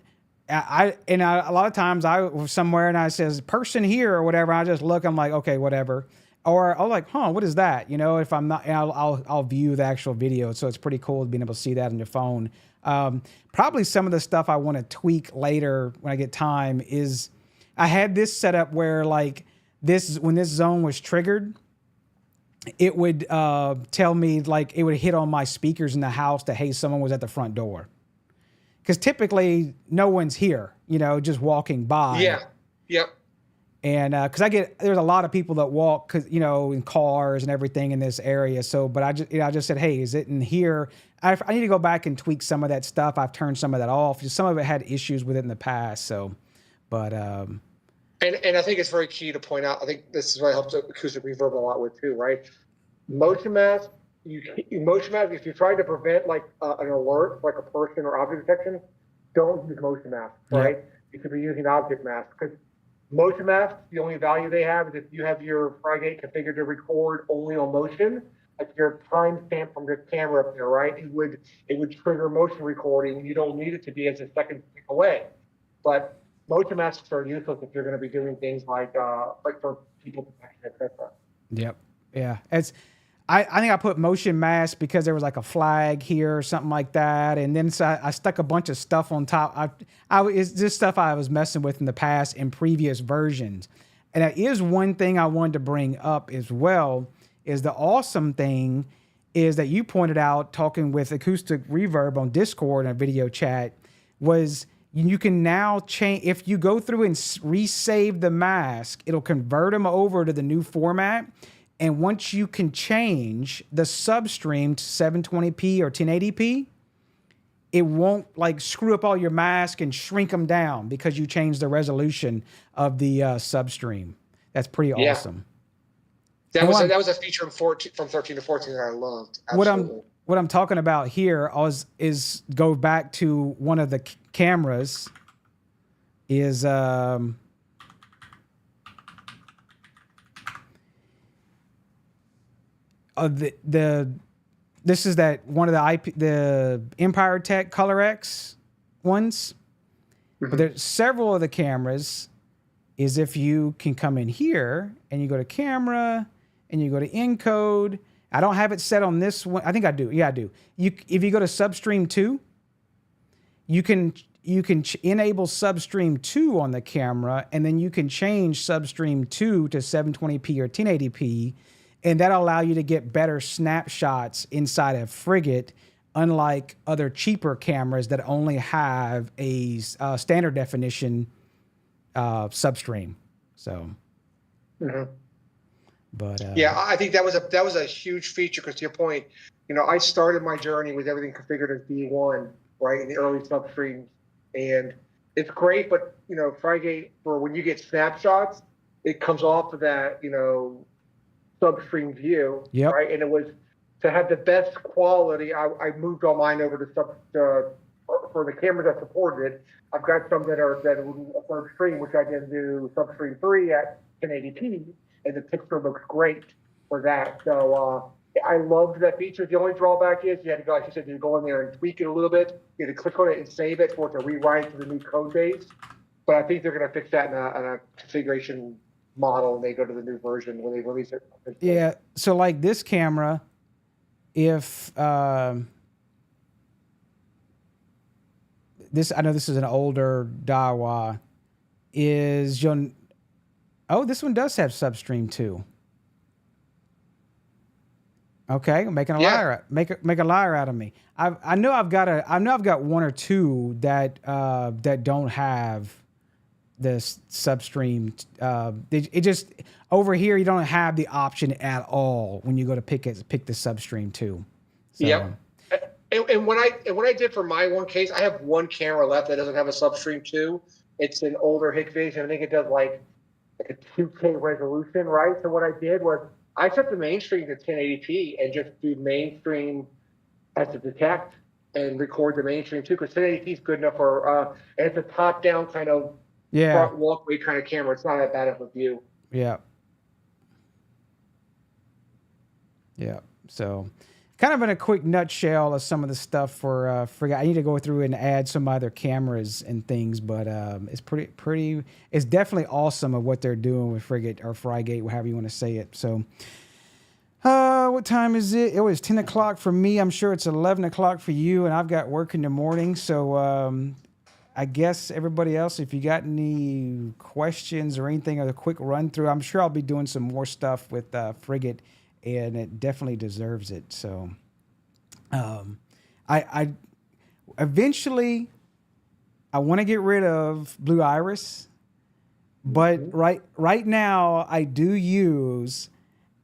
And a lot of times I was somewhere and I says person here or whatever. I just look, I'm like, okay, whatever. Or I'm like, what is that? If I'm not, I'll view the actual video. So it's pretty cool being able to see that on your phone. Probably some of the stuff I want to tweak later when I get time is, I had this set up where like when this zone was triggered, it would tell me, like it would hit on my speakers in the house that, hey, someone was at the front door. Because typically no one's here, just walking by. Yeah. Yep. And because there's a lot of people that walk, in cars and everything in this area. So, but I just said, hey, is it in here? I need to go back and tweak some of that stuff. I've turned some of that off. Just some of it had issues with it in the past. So. But and I think it's very key to point out. I think this is what helps acoustic reverb a lot with too, right? Motion mask. If you're trying to prevent like an alert, like a person or object detection, don't use motion mask, right? You should be using object mask because motion masks, the only value they have is if you have your Frigate configured to record only on motion, like your timestamp from your camera up there, right? It would trigger motion recording. You don't need it to be as a second click away, but motion masks are useless if you're going to be doing things like for people protection, etc. Yep. Yeah. I think I put motion mask because there was like a flag here or something like that, and then so I stuck a bunch of stuff on top. It's just stuff I was messing with in the past in previous versions, and that is one thing I wanted to bring up as well. Is the awesome thing is that you pointed out talking with Acoustic Reverb on Discord and a video chat was. You can now change, if you go through and resave the mask, it'll convert them over to the new format. And once you can change the substream to 720p or 1080p, it won't like screw up all your mask and shrink them down because you changed the resolution of the substream. That's pretty awesome. That was a feature from 13 to 14 that I loved. Absolutely. What I'm talking about here is go back to one of the cameras is this is that one of the Empire Tech Color X ones. But there's several of the cameras is if you can come in here and you go to camera and you go to encode. I don't have it set on this one. I think I do. Yeah, I do. If you go to Substream 2, you can enable Substream 2 on the camera, and then you can change Substream 2 to 720p or 1080p, and that'll allow you to get better snapshots inside of Frigate, unlike other cheaper cameras that only have a standard definition substream. So, but yeah, I think that was a huge feature because to your point, I started my journey with everything configured as B1, right, in the early substreams, and it's great, but Frigate, for when you get snapshots, it comes off of that substream view, right, and it was to have the best quality. I moved all mine over to for the cameras that supported it. I've got some that are a third stream, which I then do substream 3 at 1080p, and the picture looks great for that. So I loved that feature. The only drawback is you had to go, like you said, you go in there and tweak it a little bit. You had to click on it and save it for it to rewrite to the new code base. But I think they're going to fix that in a configuration model when they go to the new version when they release it. Yeah. So like this camera, if I know this is an older Daiwa, this one does have Substream 2. Okay, making a liar, make a liar out of me. I know I've got one or two that don't have this Substream. It just over here you don't have the option at all when you go to pick the Substream 2. So. Yep. And when I did for my one case, I have one camera left that doesn't have a Substream 2. It's an older Hikvision. I think it does like a 2K resolution, right? So what I did was I set the mainstream to 1080p and just do mainstream as a detect and record the mainstream too, because 1080p is good enough for and it's a top-down kind of front walkway kind of camera. It's not that bad of a view. Yeah. Yeah. So, kind of in a quick nutshell of some of the stuff for Frigate. I need to go through and add some other cameras and things, but it's pretty. It's definitely awesome of what they're doing with Frigate or Frigate, however you want to say it. So, what time is it? It was 10 o'clock for me. I'm sure it's 11 o'clock for you, and I've got work in the morning. So, I guess everybody else, if you got any questions or anything, or a quick run through, I'm sure I'll be doing some more stuff with Frigate. And it definitely deserves it. So, I eventually I want to get rid of Blue Iris, but right now I do use,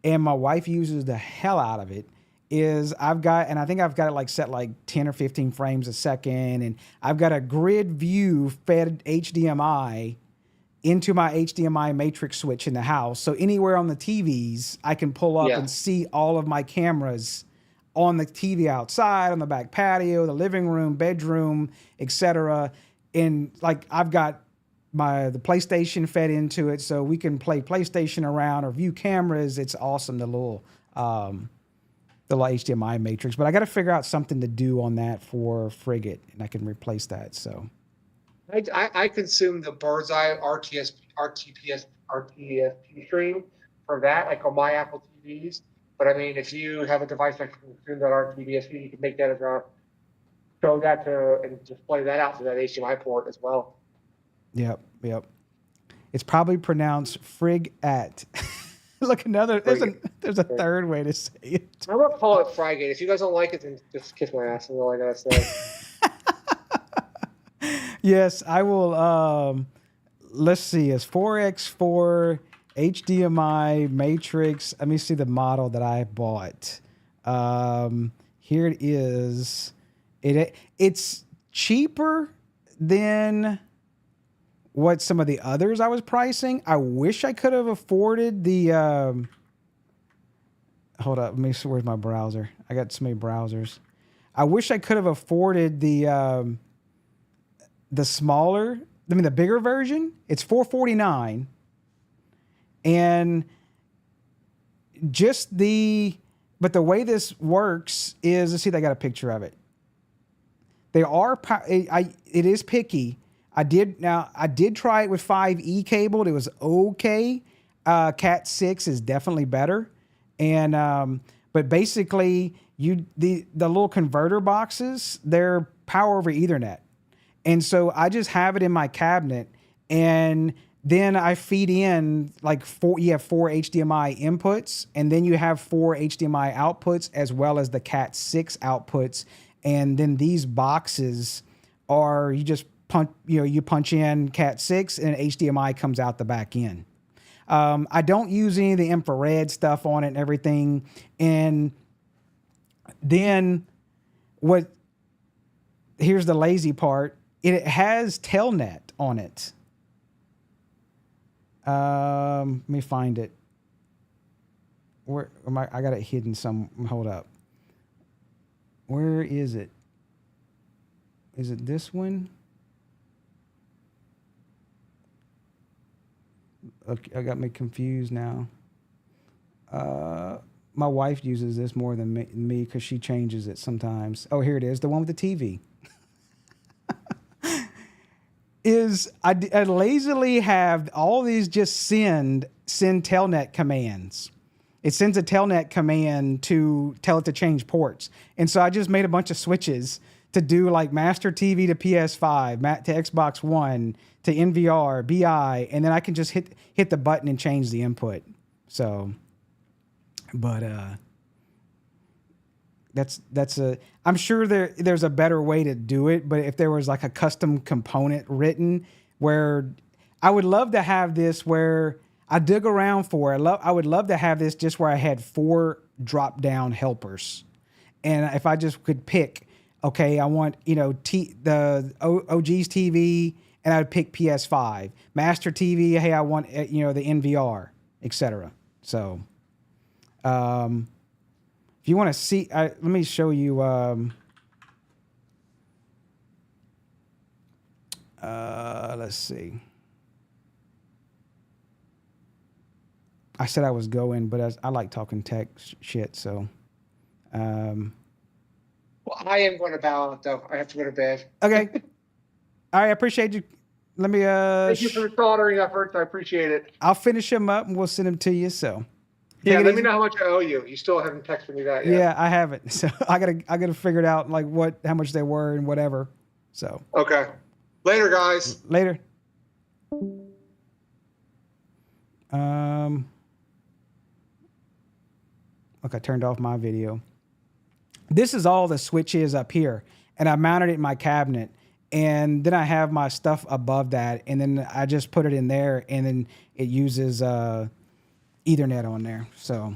and my wife uses the hell out of it. I think I've got it like set like 10 or 15 frames a second, and I've got a grid view fed HDMI into my HDMI matrix switch in the house. So anywhere on the TVs, I can pull up and see all of my cameras on the TV outside, on the back patio, the living room, bedroom, etc. And like I've got the PlayStation fed into it, so we can play PlayStation around or view cameras. It's awesome, the little HDMI matrix. But I got to figure out something to do on that for Frigate, and I can replace that. So. I consume the Bird's Eye RTPS stream for that, like on my Apple TVs. But I mean, if you have a device that can consume that RTPS, you can make that as show that and display that out to that HDMI port as well. Yep. It's probably pronounced Frigate. Look, there's a third way to say it. I'm gonna call it Frigate. If you guys don't like it, then just kiss my ass. That's all I gotta say. Yes, I will. Let's see. It's 4x4 HDMI matrix. Let me see the model that I bought. Here it is. It's cheaper than what some of the others I was pricing. I wish I could have afforded the. Hold up. Let me see. Where's my browser? I got so many browsers. I wish I could have afforded the smaller, the bigger version. It's $449, and but the way this works is, let's see if I got a picture of it. It is picky. I did try it with 5E cabled. It was okay. Cat 6 is definitely better. And but basically the little converter boxes, they're power over Ethernet. And so I just have it in my cabinet, and then I feed in like you have 4 HDMI inputs, and then you have 4 HDMI outputs as well as the Cat 6 outputs. And then these boxes are, you just you punch in Cat 6 and HDMI comes out the back end. I don't use any of the infrared stuff on it and everything. And then here's the lazy part. It has Telnet on it. Let me find it. Where am I? I got it hidden some. Hold up. Where is it? Is it this one? Okay, I got me confused now. My wife uses this more than me because she changes it sometimes. Oh, here it is. The one with the TV. I lazily have all these just send telnet commands. It sends a telnet command to tell it to change ports. And so I just made a bunch of switches to do like master TV to PS5, to Xbox One, to NVR, BI, and then I can just hit the button and change the input. So, but I'm sure there's a better way to do it, but if there was like a custom component written where I would love to have this where I dug around for it. I would love to have this just where I had 4 drop down helpers. And if I just could pick, okay, I want, the OG's TV, and I'd pick PS5. Master TV, hey, I want, the NVR, etc. So, if you want to see, let me show you. Let's see. I said I was going, but I like talking tech shit. So, Well, I am going to bow out, though. I have to go to bed. Okay. All right. I appreciate you. Let me. Thank you for the soldering efforts. I appreciate it. I'll finish them up and we'll send them to you. So. Yeah, let me know how much I owe you. You still haven't texted me that yet. Yeah, I haven't. So I gotta figure it out, like how much they were and whatever. So. Okay. Later, guys. Later. Look, I turned off my video. This is all the switches up here, and I mounted it in my cabinet, and then I have my stuff above that, and then I just put it in there, and then it uses Ethernet on there. So,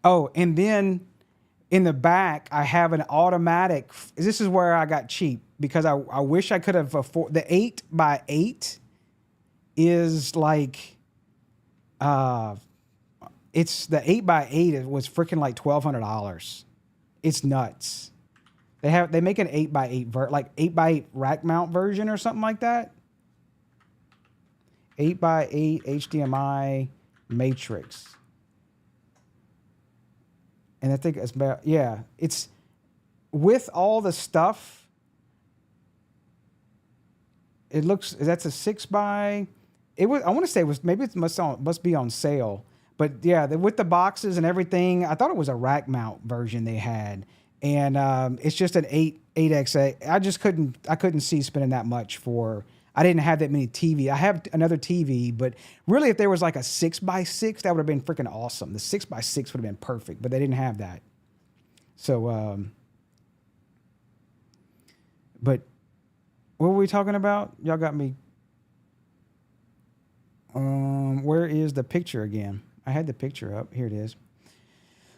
oh, and then in the back, I have an automatic. This is where I got cheap because I wish I could have afforded the 8x8 is like, it's the 8x8. It was freaking like $1,200. It's nuts. They make an 8x8 like 8x8 rack mount version or something like that. 8x8 HDMI matrix. And I think it's about, yeah, it's with all the stuff. It looks, that's a 6x. It was, I want to say it was, maybe it must be on sale. But yeah, with the boxes and everything, I thought it was a rack mount version they had. And it's just an 8x8. I couldn't see spending that much for, I didn't have that many TV. I have another TV, but really if there was like a 6x6, that would have been freaking awesome. The 6x6 would have been perfect, but they didn't have that. So, but what were we talking about? Y'all got me. Where is the picture again? I had the picture up. Here it is.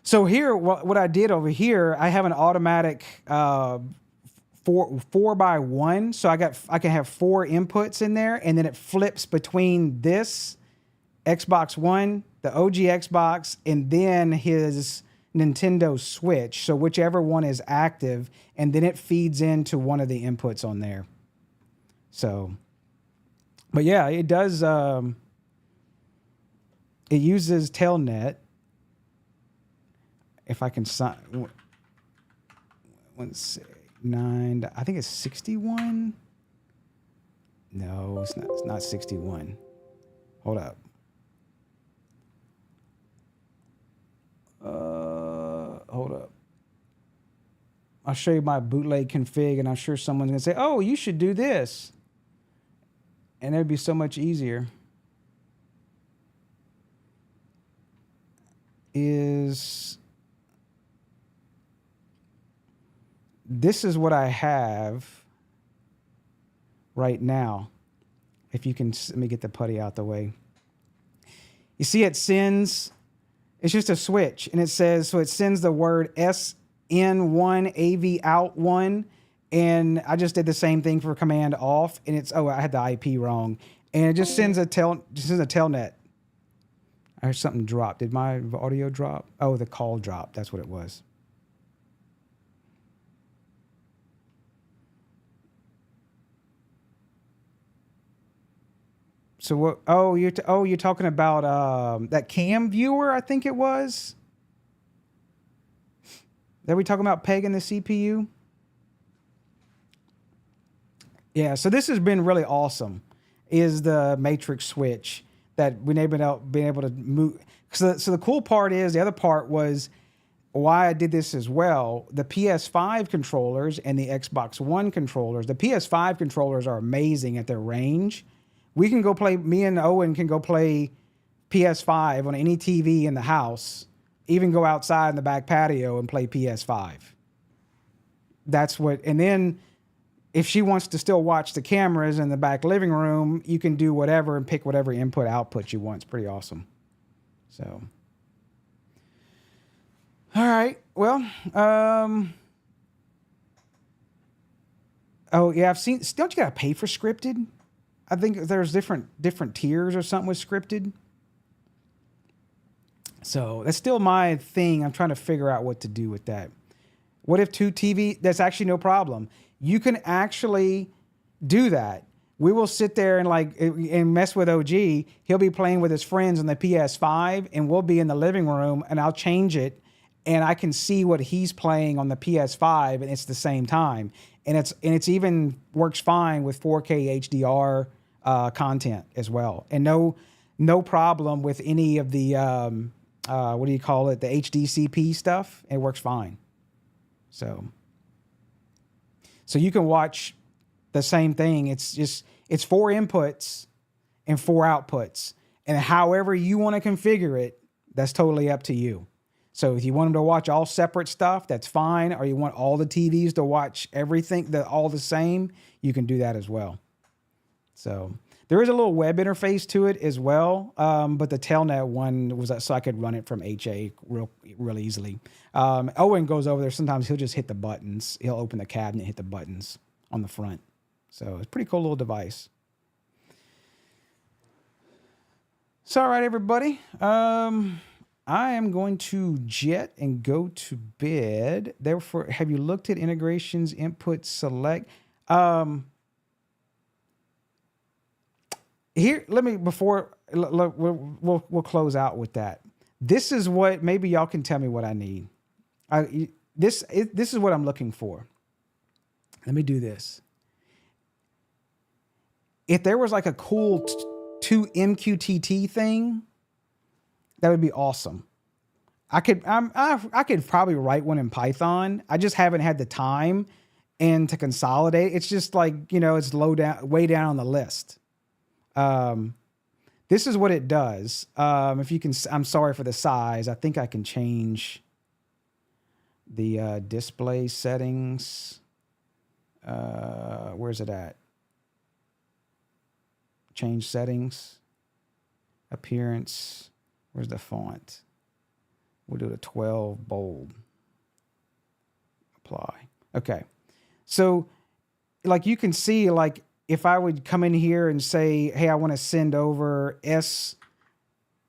So here, what I did over here, I have an automatic 4x1. So I can have 4 inputs in there, and then it flips between this Xbox One, the OG Xbox, and then his Nintendo Switch. So whichever one is active, and then it feeds into one of the inputs on there. So, but yeah, it does. It uses Telnet. If I can sign, let's say 9. I think it's 61. No, it's not. It's not 61. Hold up. Hold up. I'll show you my bootleg config, and I'm sure someone's gonna say, "Oh, you should do this," and it'd be so much easier. This is what I have right now. If you can, let me get the putty out the way. You see, it sends. It's just a switch, and it says, so it sends the word SN1 AV out 1, and I just did the same thing for command off, and it's, oh, I had the IP wrong, and it just sends a telnet. I heard something drop. Did my audio drop? Oh, the call dropped. That's what it was. So what? Oh, you're talking about that cam viewer, I think it was. That we talking about pegging the CPU? Yeah. So this has been really awesome. Is the matrix switch that we've been able to move? So the cool part is, the other part was why I did this as well. The PS5 controllers and the Xbox One controllers. The PS5 controllers are amazing at their range. We can go play, me and Owen can go play PS5 on any TV in the house, even go outside in the back patio and play PS5. That's what, and then if she wants to still watch the cameras in the back living room, you can do whatever and pick whatever input output you want. It's pretty awesome. So, all right. Well, oh yeah, I've seen, don't you gotta pay for scripted? I think there's different tiers or something with scripted. So that's still my thing. I'm trying to figure out what to do with that. What if 2 TV? That's actually no problem. You can actually do that. We will sit there and mess with OG. He'll be playing with his friends on the PS5, and we'll be in the living room, and I'll change it, and I can see what he's playing on the PS5, and it's the same time. And it's even works fine with 4K HDR content as well, and no problem with any of the what do you call it, the HDCP stuff. It works fine. So you can watch the same thing. It's 4 inputs and 4 outputs, and however you want to configure it, that's totally up to you. So if you want them to watch all separate stuff, that's fine. Or you want all the TVs to watch everything, all the same, you can do that as well. So there is a little web interface to it as well, but the Telnet one was so I could run it from HA real easily. Owen goes over there. Sometimes he'll just hit the buttons. He'll open the cabinet, hit the buttons on the front. So it's a pretty cool little device. So all right, everybody. I am going to jet and go to bed. Therefore, have you looked at integrations, input, select? Here, let me, before, look, we'll close out with that. This is what, maybe y'all can tell me what I need. This is what I'm looking for. Let me do this. If there was like a cool 2 MQTT thing, that would be awesome. I could probably write one in Python. I just haven't had the time and to consolidate. It's just like, it's way down on the list. This is what it does. If you can, I'm sorry for the size. I think I can change the display settings. Where's it at? Change settings, appearance. Where's the font? We'll do the 12 bold. Apply. Okay. So like you can see, like if I would come in here and say, hey, I want to send over S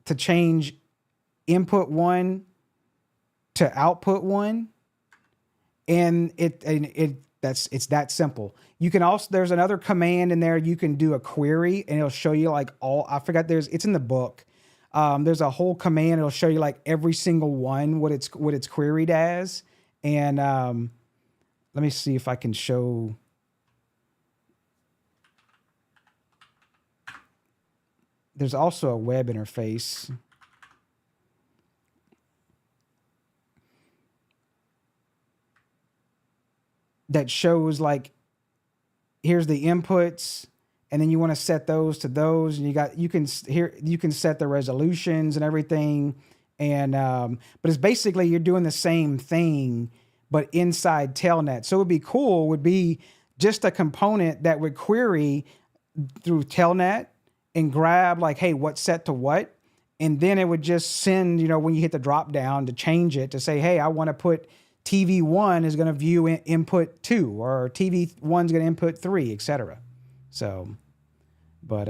to change input 1 to output 1, and it's that simple. You can also, there's another command in there. You can do a query and it'll show you like it's in the book. There's a whole command. It'll show you like every single one, what it's queried as. And let me see if I can show. there's also a web interface. That shows like, here's the inputs, and then you want to set those to those, and you can set the resolutions and everything. And, but it's basically, you're doing the same thing, but inside Telnet. So it would be cool, would be just a component that would query through Telnet and grab like, hey, what's set to what? And then it would just send, when you hit the drop down to change it to say, hey, I want to put TV 1 is going to view input 2, or TV 1 is going to input 3, etc. So, but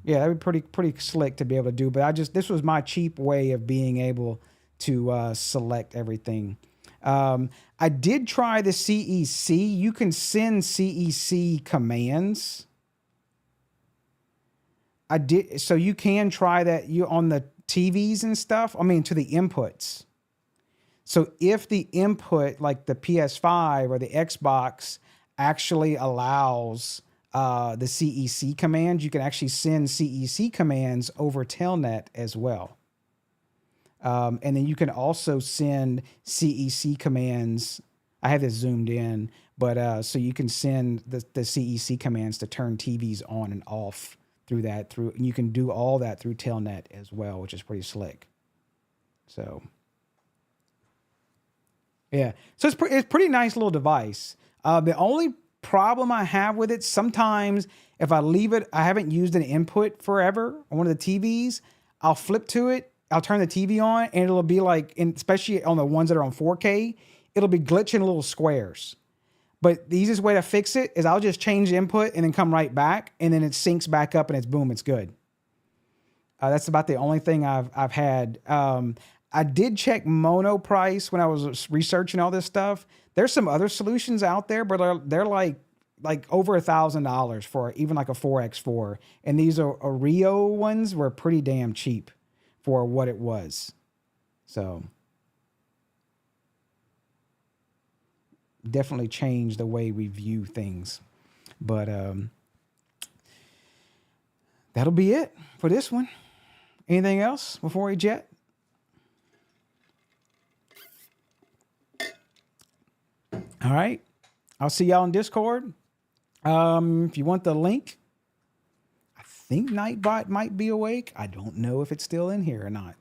yeah, that would be pretty slick to be able to do. But this was my cheap way of being able to select everything. I did try the CEC. You can send CEC commands. So you can try that on the TVs and stuff. I mean, to the inputs. So if the input, like the PS5 or the Xbox, actually allows the CEC commands, you can actually send CEC commands over Telnet as well. And then you can also send CEC commands. I have this zoomed in, but so you can send the CEC commands to turn TVs on and off and you can do all that through Telnet as well, which is pretty slick. So yeah, so it's pretty nice little device. The only problem I have with it, sometimes if I leave it, I haven't used an input forever on one of the TVs, I'll flip to it, I'll turn the TV on, and it'll be like, especially on the ones that are on 4K, it'll be glitching little squares. But the easiest way to fix it is I'll just change the input and then come right back, and then it syncs back up and it's good. That's about the only thing I've had. I did check mono price when I was researching all this stuff. There's some other solutions out there, but they're like over $1,000 for even like a 4x4. And these Oreo ones were pretty damn cheap for what it was. So definitely changed the way we view things. But that'll be it for this one. Anything else before we jet? All right. I'll see y'all in Discord. If you want the link, I think Nightbot might be awake. I don't know if it's still in here or not.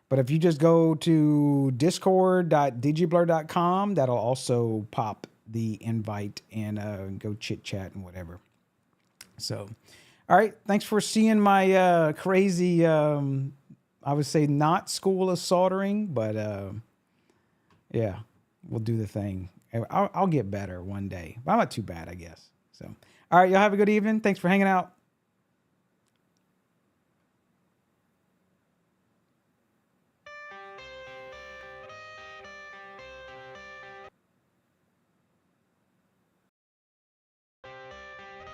But if you just go to discord.digiblur.com, that'll also pop the invite and go chit chat and whatever. So, all right. Thanks for seeing my crazy, I would say not school of soldering, but yeah. We'll do the thing. I'll get better one day, but I'm not too bad, I guess. So, all right, y'all have a good evening. Thanks for hanging out.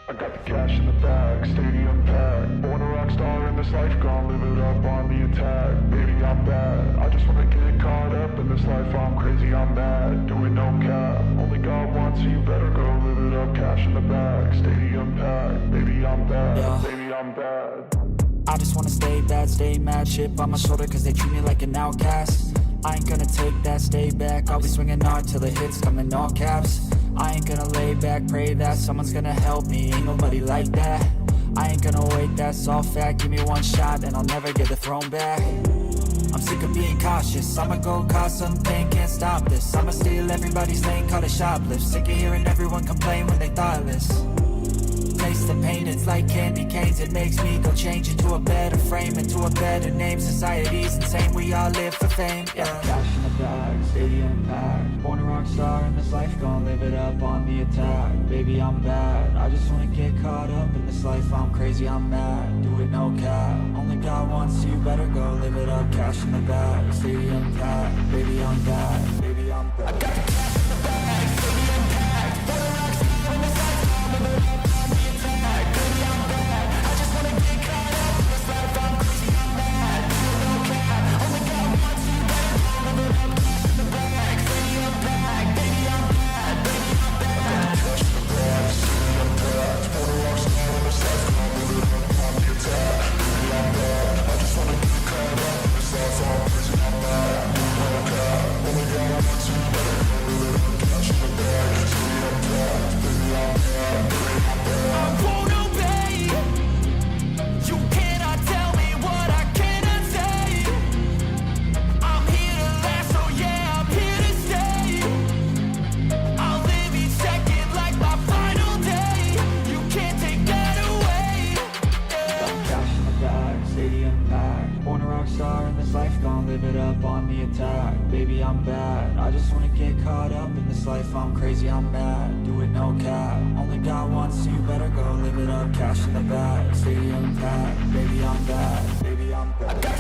I got the cash in the bag, stadium packed. Born a rock star in this life, gonna live it up on the attack. Baby, I'm bad. I just wanna get caught up in this life. I'm crazy, I'm mad. Doing no cap. Only God wants you, better go live it up. Cash in the bag, stadium packed. Baby, I'm bad. Yeah. Baby, I'm bad. I just wanna stay bad, stay mad. Chip on my shoulder, cause they treat me like an outcast. I ain't gonna take that, stay back. I'll be swinging hard till the hits come in all caps. I ain't gonna lay back, pray that someone's gonna help me. Ain't nobody like that. I ain't gonna wait, that's all fact. Give me one shot and I'll never get the throne back. I'm sick of being cautious. I'ma go cause something, can't stop this. I'ma steal everybody's lane, call it shoplift. Sick of hearing everyone complain when they thoughtless. Taste the pain, it's like candy canes. It makes me go change into a better frame, into a better name. Society's insane, we all live for fame, yeah. Cash in the bag, stadium packed. Born a rock star in this life, gonna live it up on the attack. Baby, I'm bad. I just wanna get caught up in this life. I'm crazy, I'm mad. Do it no cap. Only God wants you, better go live it up. Cash in the bag, stadium packed. Baby, I'm bad. Baby, I'm bad. I got the cash in the bag, stadium packed. Born a rock star in this life, gonna live it up. Cash in the bag, stadium packed. life, gon' live it up on the attack. Baby, I'm bad, I just wanna get caught up in this life. I'm crazy, I'm mad, do it no cap. Only got one, so you better go live it up. Cash in the bag, stadium packed. Baby, I'm bad, baby, I'm bad.